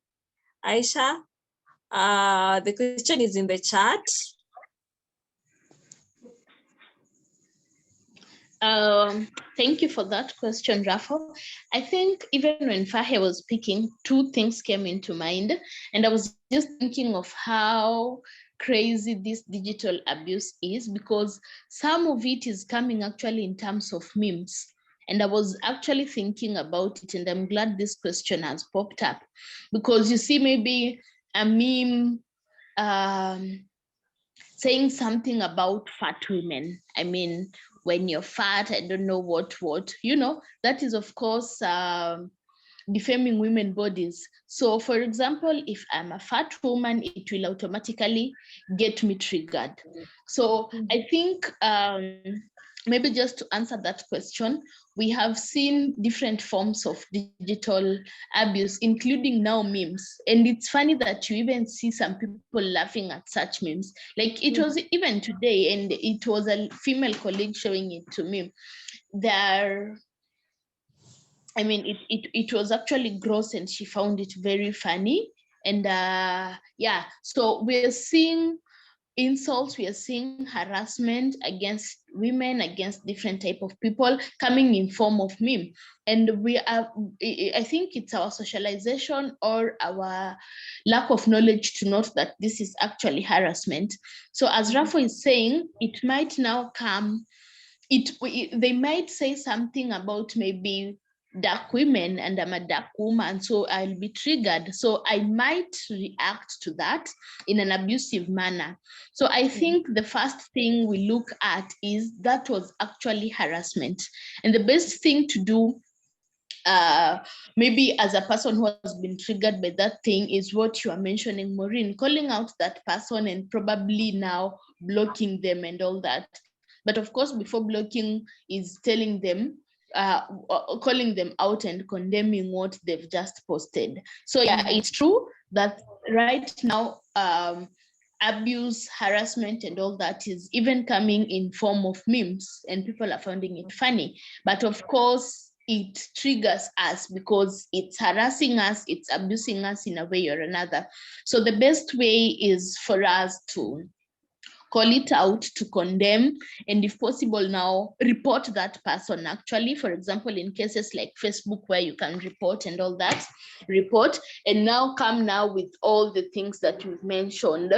Aisha, The question is in the chat. Thank you for that question, Rafa. I think even when Fahe was speaking, two things came into mind, and I was just thinking of how crazy this digital abuse is, because some of it is coming actually in terms of memes. And I was actually thinking about it, and I'm glad this question has popped up, because you see maybe a meme saying something about fat women. I mean, when you're fat, I don't know what, you know, that is of course defaming women bodies. So for example, if I'm a fat woman, it will automatically get me triggered. So I think maybe just to answer that question, we have seen different forms of digital abuse, including now memes. And it's funny that you even see some people laughing at such memes. Like it was even today, and it was a female colleague showing it to me. I mean, it was actually gross, and she found it very funny. And yeah, so we're seeing insults, we are seeing harassment against women, against different type of people coming in form of meme. And we are, I think it's our socialization or our lack of knowledge to note that this is actually harassment. So as Rafa is saying, it might now come, they might say something about maybe dark women, and I'm a dark woman, so I'll be triggered. So I might react to that in an abusive manner. So I think the first thing we look at is that was actually harassment. And the best thing to do, maybe as a person who has been triggered by that thing, is what you are mentioning, Maureen, calling out that person and probably now blocking them and all that. But of course, before blocking is telling them, calling them out and condemning what they've just posted. So yeah, it's true that right now, abuse, harassment, and all that is even coming in form of memes, and people are finding it funny. But of course, it triggers us because it's harassing us, it's abusing us in a way or another. So the best way is for us to call it out, to condemn, and if possible now report that person. Actually, for example, in cases like Facebook where you can report and all that, report, and now come now with all the things that you've mentioned,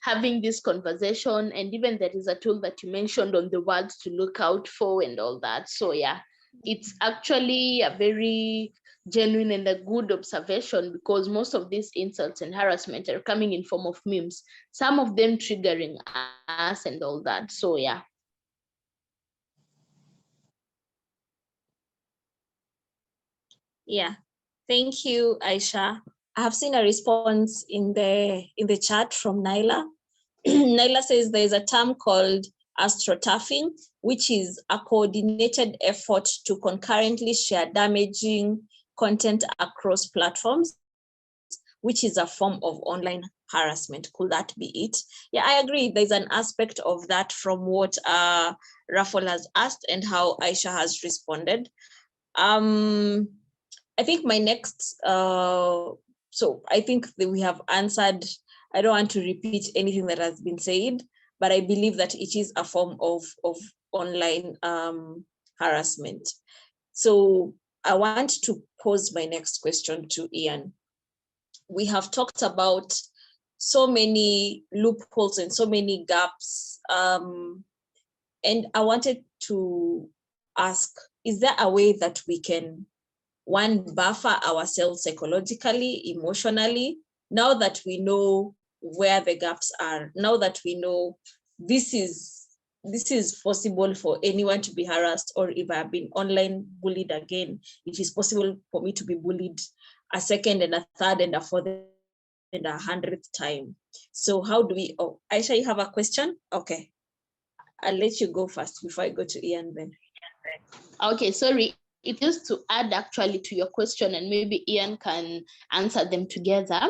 having this conversation, and even there is a tool that you mentioned on the words to look out for and all that. So yeah, it's actually a very genuine and a good observation, because most of these insults and harassment are coming in form of memes, some of them triggering us and all that. So yeah. Yeah, thank you, Aisha. I have seen a response in the chat from Naila. Naila says there is a term called astroturfing, which is a coordinated effort to concurrently share damaging content across platforms, which is a form of online harassment. Could that be it? Yeah, I agree. There's an aspect of that from what Rafal has asked and how Aisha has responded. I think my next, so I think that we have answered. I don't want to repeat anything that has been said, but I believe that it is a form of online harassment. So I want to pose my next question to Ian. We have talked about so many loopholes and so many gaps. And I wanted to ask, is there a way that we can, one, buffer ourselves psychologically, emotionally, now that we know where the gaps are, now that we know this is possible for anyone to be harassed, or if I've been online bullied again, it is possible for me to be bullied a second and a third and a fourth and 100th time. So how do we, oh, Aisha, you have a question? Okay, I'll let you go first before I go to Ian then. Okay, sorry. It is to add actually to your question, and maybe Ian can answer them together.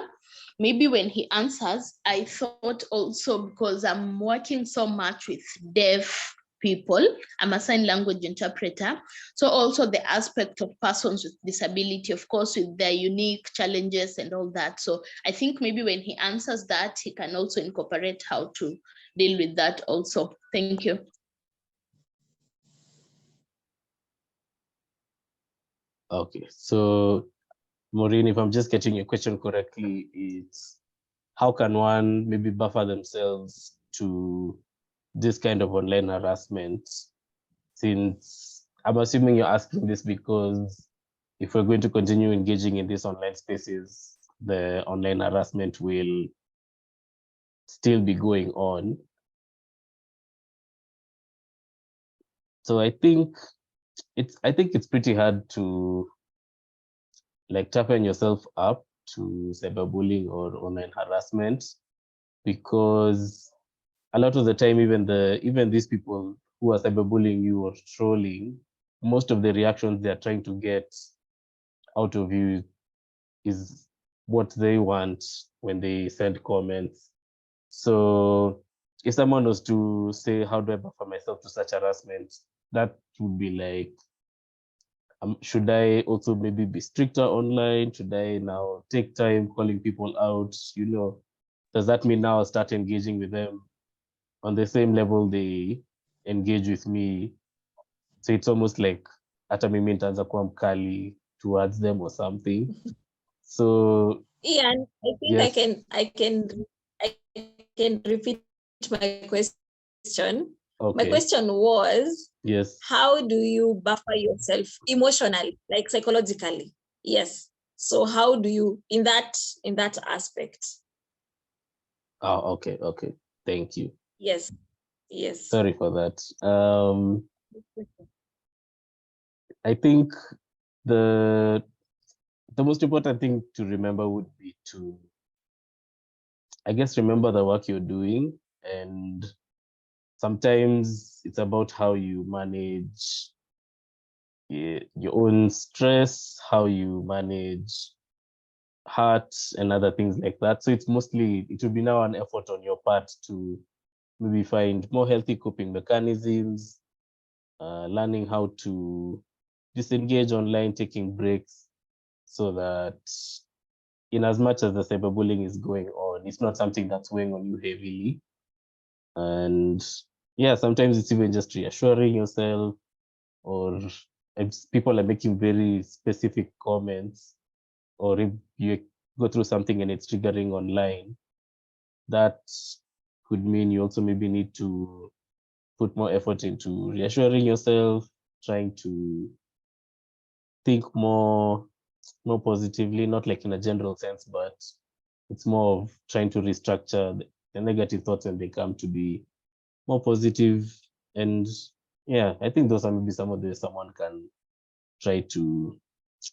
Maybe when he answers, I thought also, because I'm working so much with deaf people. I'm a sign language interpreter. So also the aspect of persons with disability, of course, with their unique challenges and all that. So I think maybe when he answers that, he can also incorporate how to deal with that also. Thank you. Okay, so Maureen, if I'm just getting your question correctly, it's how can one maybe buffer themselves to this kind of online harassment? Since I'm assuming you're asking this because if we're going to continue engaging in these online spaces, the online harassment will still be going on. So I think it's pretty hard to like toughen yourself up to cyberbullying or online harassment, because a lot of the time, even these people who are cyberbullying you or trolling, most of the reactions they're trying to get out of you is what they want when they send comments. So if someone was to say, how do I buffer myself to such harassment? That would be like, should I also maybe be stricter online? Should I now take time calling people out? Does that mean now I'll start engaging with them on the same level they engage with me? So it's almost like hata mimi nitaanza kuwa mkali towards them or something. So Ian, I think yes. I can repeat my question. Okay. My question was, yes. How do you buffer yourself emotionally, like psychologically? Yes. So how do you in that aspect? Oh, okay. Thank you. Yes. Sorry for that. I think the most important thing to remember would be to, I guess, remember the work you're doing. And sometimes it's about how you manage your own stress, how you manage heart and other things like that. So it will be now an effort on your part to maybe find more healthy coping mechanisms, learning how to disengage online, taking breaks, so that in as much as the cyberbullying is going on, it's not something that's weighing on you heavily. And yeah, sometimes it's even just reassuring yourself, or if people are making very specific comments, or if you go through something and it's triggering online, that could mean you also maybe need to put more effort into reassuring yourself, trying to think more positively, not like in a general sense, but it's more of trying to restructure the negative thoughts when they come to be more positive. And yeah, I think those are maybe some of the ways someone can try to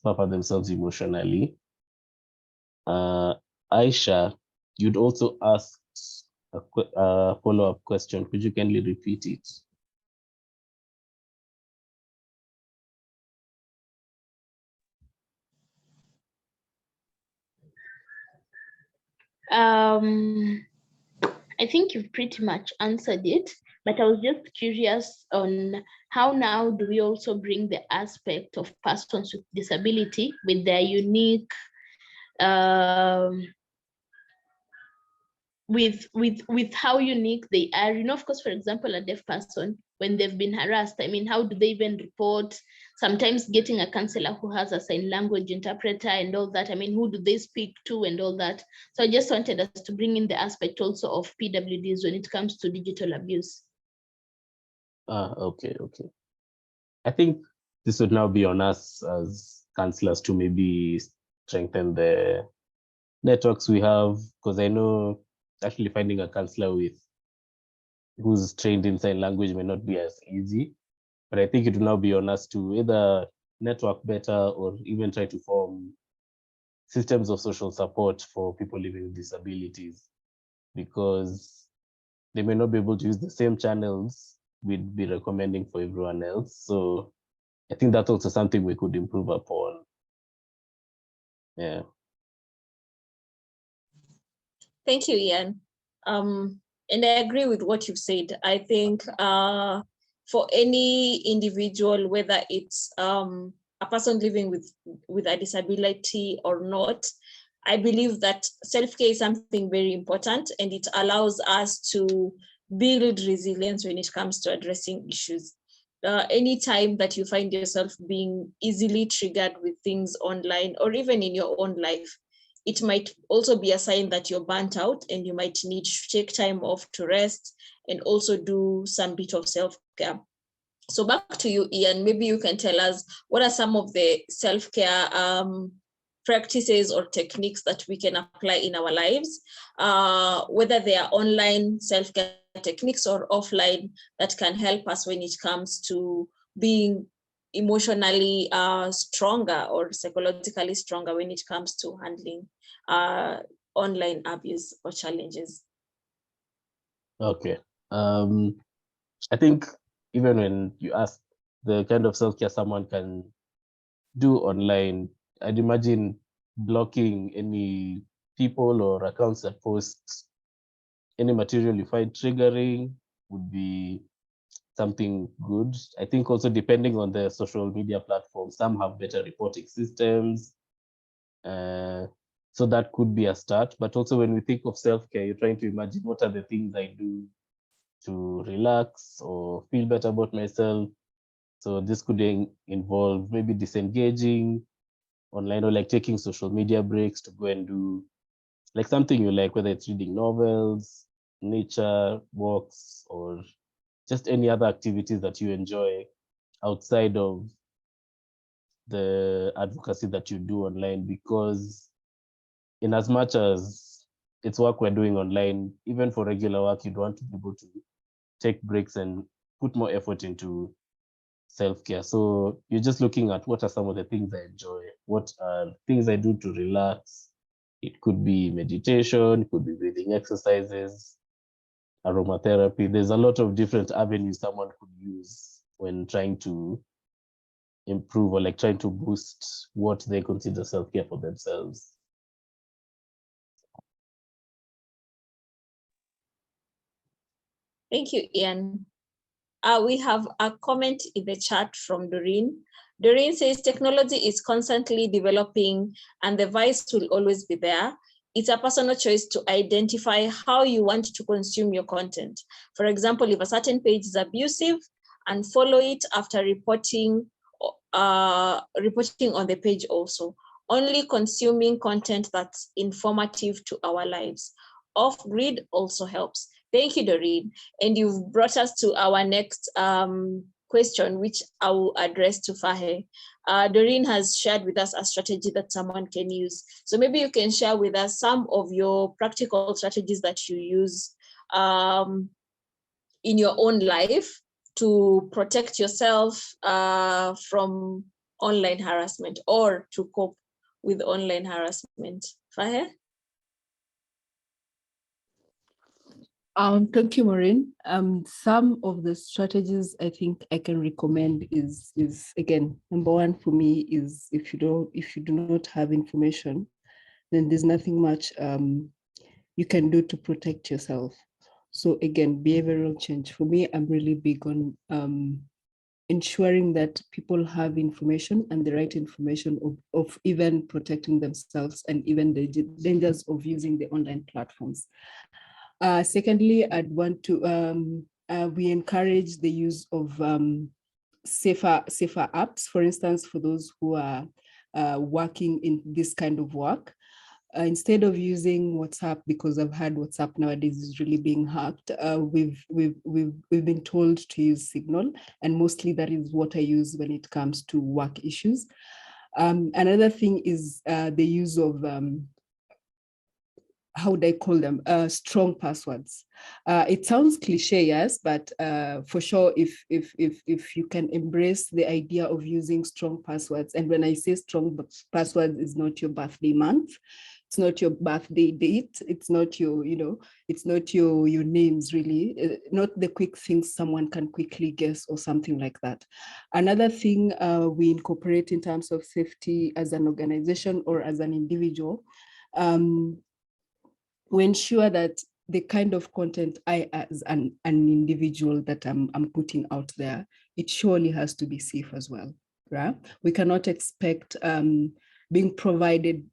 buffer themselves emotionally. Aisha, you'd also asked a follow-up question. Could you kindly repeat it? I think you've pretty much answered it, but I was just curious on how now do we also bring the aspect of persons with disability with their unique with how unique they are. Of course, for example, a deaf person, when they've been harassed, I mean, how do they even report? Sometimes getting a counselor who has a sign language interpreter and all that, I mean, who do they speak to and all that? So I just wanted us to bring in the aspect also of PWDs when it comes to digital abuse. Okay. I think this would now be on us as counselors to maybe strengthen the networks we have, because I know actually finding a counselor who's trained in sign language may not be as easy, but I think it will now be on us to either network better or even try to form systems of social support for people living with disabilities, because they may not be able to use the same channels we'd be recommending for everyone else. So I think that's also something we could improve upon. Yeah. Thank you, Ian. And I agree with what you've said. I think for any individual, whether it's a person living with a disability or not, I believe that self-care is something very important, and it allows us to build resilience when it comes to addressing issues. Anytime that you find yourself being easily triggered with things online or even in your own life, it might also be a sign that you're burnt out and you might need to take time off to rest and also do some bit of self-care. So back to you, Ian. Maybe you can tell us what are some of the self-care practices or techniques that we can apply in our lives, whether they are online self-care techniques or offline, that can help us when it comes to being emotionally stronger or psychologically stronger when it comes to handling online abuse or challenges. Okay. I think even when you ask the kind of self-care someone can do online, I'd imagine blocking any people or accounts that post any material you find triggering would be something good. I think also depending on the social media platform, some have better reporting systems. So that could be a start. But also when we think of self-care, you're trying to imagine what are the things I do to relax or feel better about myself. So this could involve maybe disengaging online or like taking social media breaks to go and do like something you like, whether it's reading novels, nature, walks, or just any other activities that you enjoy outside of the advocacy that you do online. Because in as much as it's work we're doing online, even for regular work, you'd want to be able to take breaks and put more effort into self-care. So you're just looking at what are some of the things I enjoy, what are things I do to relax. It could be meditation, it could be breathing exercises, aromatherapy. There's a lot of different avenues someone could use when trying to improve or like trying to boost what they consider self-care for themselves. Thank you, Ian. We have a comment in the chat from Doreen. Doreen says technology is constantly developing and the vice will always be there. It's a personal choice to identify how you want to consume your content. For example, if a certain page is abusive, unfollow it after reporting on the page also. Only consuming content that's informative to our lives. Off-grid also helps. Thank you, Doreen. And you've brought us to our next question, which I will address to Fahe. Doreen has shared with us a strategy that someone can use. So maybe you can share with us some of your practical strategies that you use in your own life to protect yourself from online harassment or to cope with online harassment. Fahe? Thank you, Maureen. Some of the strategies I think I can recommend is again, number one for me is if you do not have information, then there's nothing much you can do to protect yourself. So again, behavioral change. For me, I'm really big on ensuring that people have information and the right information of even protecting themselves and even the dangers of using the online platforms. Secondly, I'd want to, we encourage the use of safer apps, for instance, for those who are working in this kind of work. Instead of using WhatsApp, because I've heard WhatsApp nowadays is really being hacked, we've been told to use Signal, and mostly that is what I use when it comes to work issues. Another thing is the use of how would I call them? Strong passwords. It sounds cliche, yes, but for sure, if you can embrace the idea of using strong passwords, and when I say strong passwords, it's not your birthday month, it's not your birthday date, it's not your, it's not your names really, not the quick things someone can quickly guess or something like that. Another thing we incorporate in terms of safety as an organization or as an individual, we ensure that the kind of content I, as an individual that I'm putting out there, it surely has to be safe as well, right? We cannot expect being provided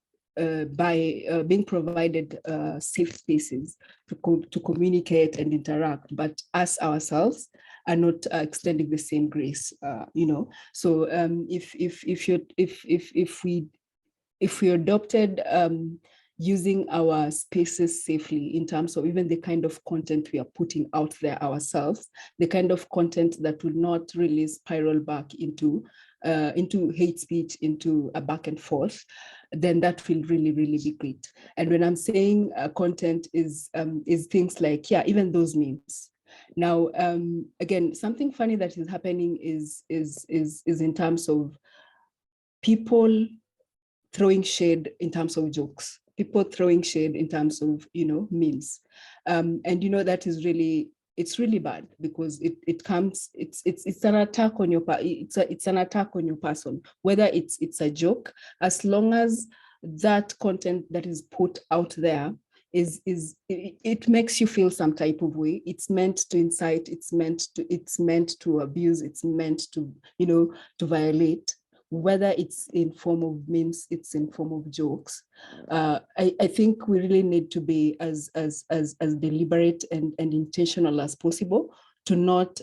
safe spaces to communicate and interact, but us ourselves are not extending the same grace, you know. So if we adopted using our spaces safely in terms of even the kind of content we are putting out there ourselves, the kind of content that will not really spiral back into hate speech, into a back and forth, then that will really, really be great. And when I'm saying content is things like, yeah, even those memes. Now, again, something funny that is happening is in terms of people throwing shade in terms of jokes, people throwing shade in terms of, you know, memes. And, you know, that is really, it's really bad because it's an attack on your, it's an attack on your person, whether it's a joke, as long as that content that is put out there it makes you feel some type of way. It's meant to incite, it's meant to abuse, it's meant to, you know, to violate. Whether it's in form of memes, it's in form of jokes. I think we really need to be as deliberate and intentional as possible to not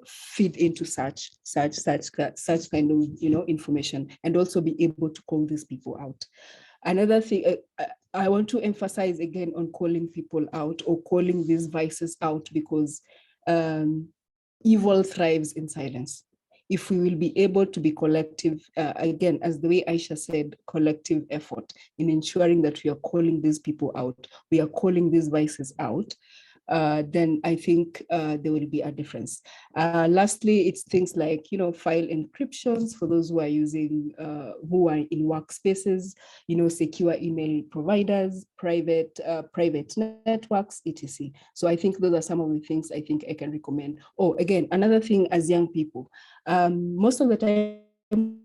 feed into such kind of, you know, information, and also be able to call these people out. Another thing, I want to emphasize again on calling people out or calling these vices out, because evil thrives in silence. If we will be able to be collective, again, as the way Aisha said, collective effort in ensuring that we are calling these people out, we are calling these vices out, then I think there will be a difference. Lastly, it's things like, you know, file encryptions for those who are using, who are in workspaces, you know, secure email providers, private networks, etc. So I think those are some of the things I think I can recommend. Oh, again, another thing as young people, most of the time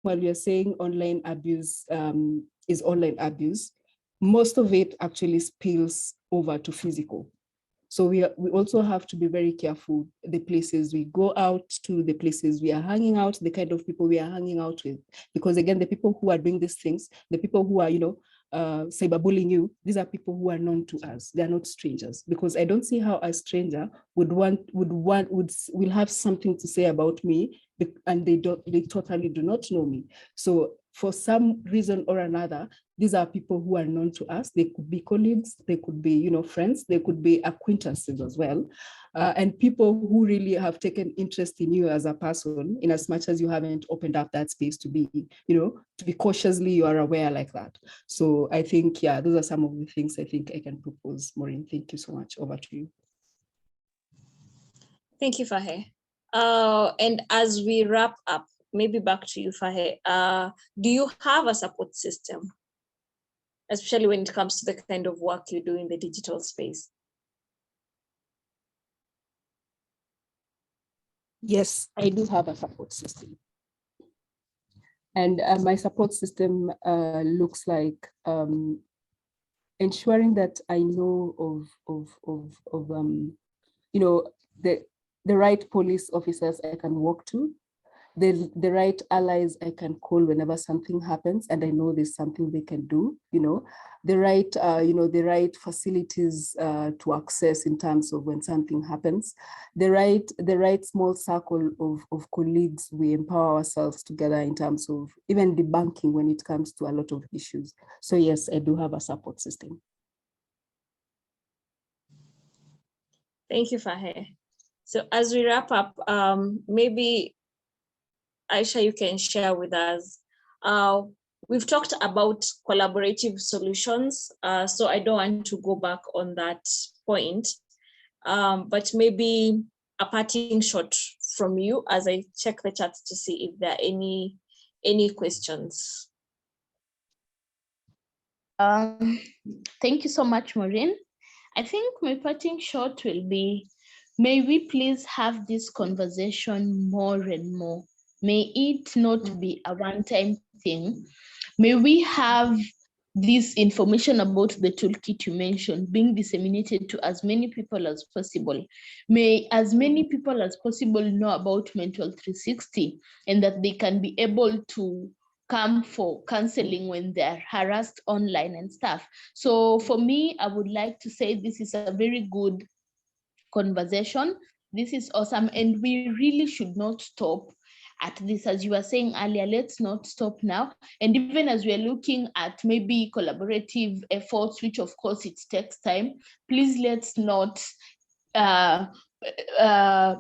while we are saying online abuse is online abuse, most of it actually spills over to physical. So we also have to be very careful the places we go out to, the places we are hanging out, the kind of people we are hanging out with. Because again, the people who are doing these things, the people who are, you know, cyberbullying you, these are people who are known to us. They are not strangers, because I don't see how a stranger will have something to say about me, and they totally do not know me. So for some reason or another, these are people who are known to us. They could be colleagues, they could be, you know, friends, they could be acquaintances as well. And people who really have taken interest in you as a person, in as much as you haven't opened up that space to be, you know, to be cautiously, you are aware like that. So I think, yeah, those are some of the things I think I can propose. Maureen, thank you so much. Over to you. Thank you, Fahe. And as we wrap up, maybe back to you, Fahe. Do you have a support system, especially when it comes to the kind of work you do in the digital space? Yes, I do have a support system. And my support system looks like ensuring that I know of you know, the right police officers I can walk to, the right allies I can call whenever something happens and I know there's something they can do, you know, the right facilities to access in terms of when something happens, the right small circle of colleagues we empower ourselves together in terms of even debunking when it comes to a lot of issues. So yes, I do have a support system. Thank you, Fahe. So as we wrap up, maybe Aisha, you can share with us. We've talked about collaborative solutions, so I don't want to go back on that point, but maybe a parting shot from you as I check the chat to see if there are any questions. Thank you so much, Maureen. I think my parting shot will be, may we please have this conversation more and more. May it not be a one-time thing. May we have this information about the toolkit you mentioned being disseminated to as many people as possible. May as many people as possible know about Mental 360 and that they can be able to come for counseling when they're harassed online and stuff. So for me, I would like to say this is a very good conversation. This is awesome, and we really should not stop at this. As you were saying earlier, let's not stop now. And even as we're looking at maybe collaborative efforts, which of course it takes time, please let's not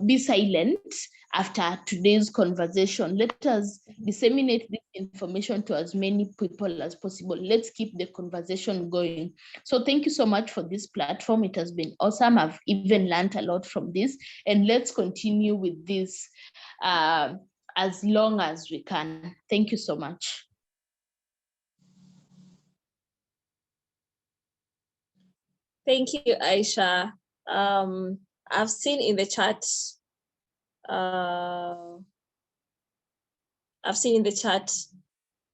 be silent after today's conversation. Let us disseminate this information to as many people as possible. Let's keep the conversation going. So thank you so much for this platform. It has been awesome. I've even learned a lot from this, and let's continue with this as long as we can. Thank you so much. Thank you, Aisha. I've seen in the chat,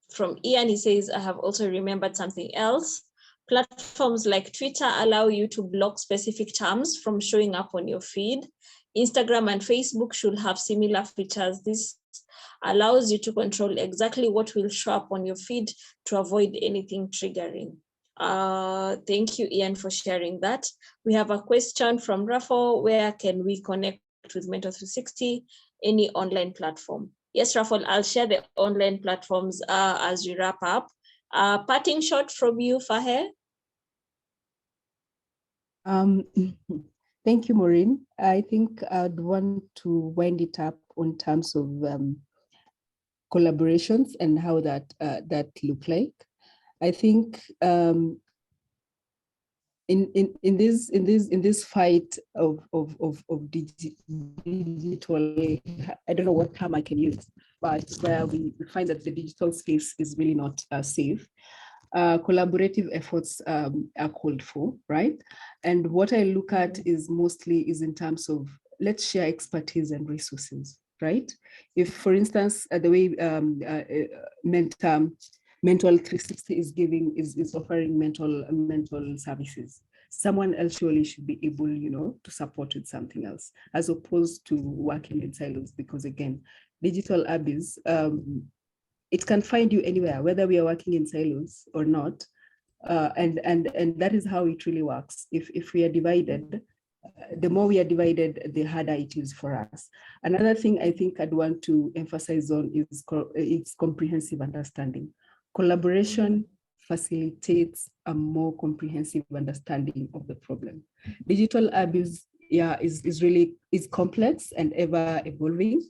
from Ian, he says, I have also remembered something else. Platforms like Twitter allow you to block specific terms from showing up on your feed. Instagram and Facebook should have similar features. This allows you to control exactly what will show up on your feed to avoid anything triggering. Thank you, Ian, for sharing that. We have a question from Rafa. Where can we connect with Mentor 360? Any online platform? Yes, Rafa, I'll share the online platforms as we wrap up. Parting shot from you, Fahe. Thank you, Maureen. I think I'd want to wind it up on terms of collaborations and how that look like. I think in this fight of digital, I don't know what term I can use, but where we find that the digital space is really not safe. Collaborative efforts are called for, right? And what I look at is mostly in terms of let's share expertise and resources, right? If, for instance, the way Mental 360 is offering mental services, someone else surely should be able, to support with something else, as opposed to working in silos. Because again, digital abuse, it can find you anywhere, whether we are working in silos or not. And that is how it really works. If we are divided, the more we are divided, the harder it is for us. Another thing I think I'd want to emphasize on is comprehensive understanding. Collaboration facilitates a more comprehensive understanding of the problem. Digital abuse, is complex and ever evolving.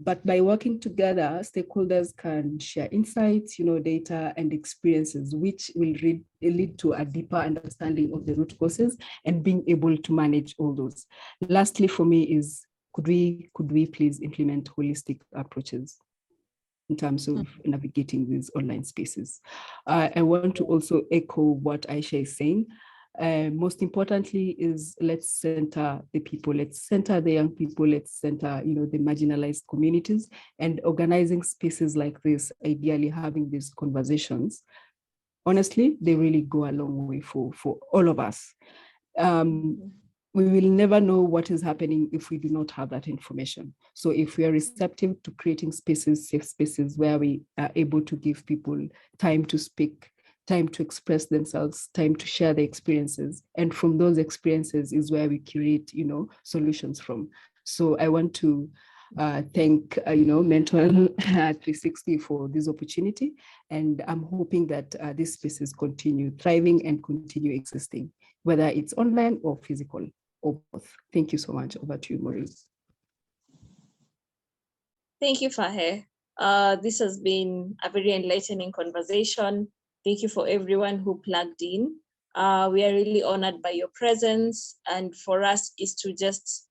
But by working together, stakeholders can share insights, data and experiences, which will lead to a deeper understanding of the root causes and being able to manage all those. Lastly, for me is, could we please implement holistic approaches in terms of navigating these online spaces? I want to also echo what Aisha is saying. Most importantly is let's center the people, let's center the young people, let's center, the marginalized communities, and organizing spaces like this, ideally having these conversations. Honestly, they really go a long way for all of us. We will never know what is happening if we do not have that information. So if we are receptive to creating spaces, safe spaces, where we are able to give people time to speak, time to express themselves, time to share their experiences. And from those experiences is where we curate, solutions from. So I want to thank, Mentor 360 for this opportunity. And I'm hoping that these spaces continue thriving and continue existing, whether it's online or physical or both. Thank you so much. Over to you, Maurice. Thank you, Fahe. This has been a very enlightening conversation. Thank you for everyone who plugged in. We are really honored by your presence, and for us is to just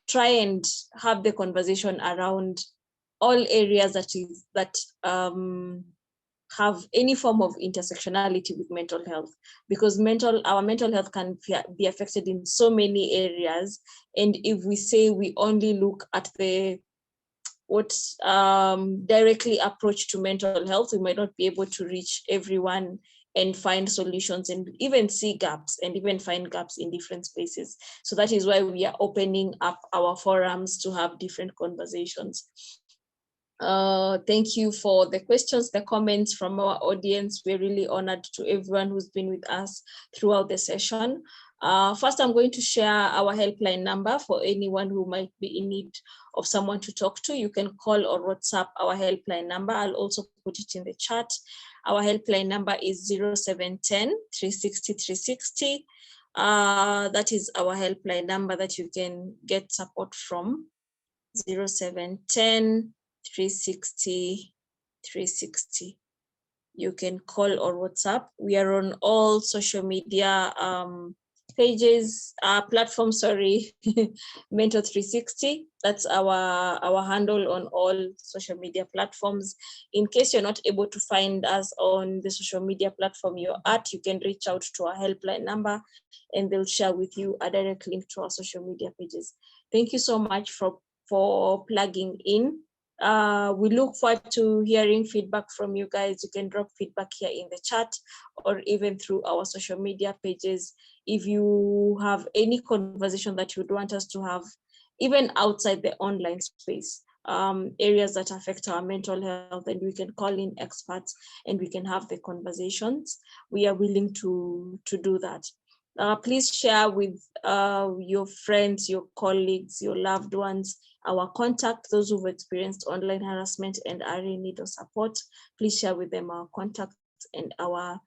try and have the conversation around all areas that have any form of intersectionality with mental health, because our mental health can be affected in so many areas. And if we say we only look at what directly approach to mental health, we might not be able to reach everyone and find solutions and even see gaps and even find gaps in different spaces. So that is why we are opening up our forums to have different conversations. Thank you for the questions, the comments from our audience. We're really honored to everyone who's been with us throughout the session. First, I'm going to share our helpline number for anyone who might be in need of someone to talk to. You can call or WhatsApp our helpline number. I'll also put it in the chat. Our helpline number is 0710 360 360. That is our helpline number that you can get support from. 0710 360 360. You can call or WhatsApp. We are on all social media pages, platforms, sorry, Mentor 360. That's our handle on all social media platforms. In case you're not able to find us on the social media platform you're at, you can reach out to our helpline number and they'll share with you a direct link to our social media pages. Thank you so much for plugging in. We look forward to hearing feedback from you guys. You can drop feedback here in the chat or even through our social media pages. If you have any conversation that you would want us to have, even outside the online space, areas that affect our mental health, and we can call in experts and we can have the conversations, we are willing to do that. Please share with your friends, your colleagues, your loved ones, our contact, those who've experienced online harassment and are in need of support. Please share with them our contacts, and our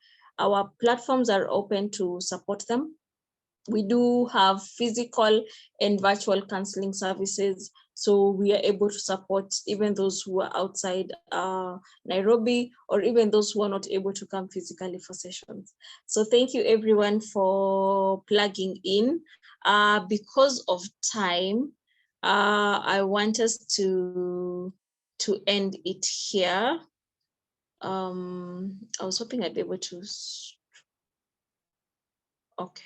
platforms are open to support them. We do have physical and virtual counseling services, so we are able to support even those who are outside Nairobi, or even those who are not able to come physically for sessions. So thank you everyone for plugging in. Because of time, I want us to end it here. I was hoping I'd be able to. Okay.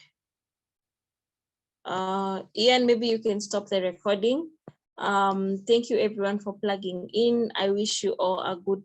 Ian, maybe you can stop the recording. Thank you everyone for plugging in. I wish you all a good night.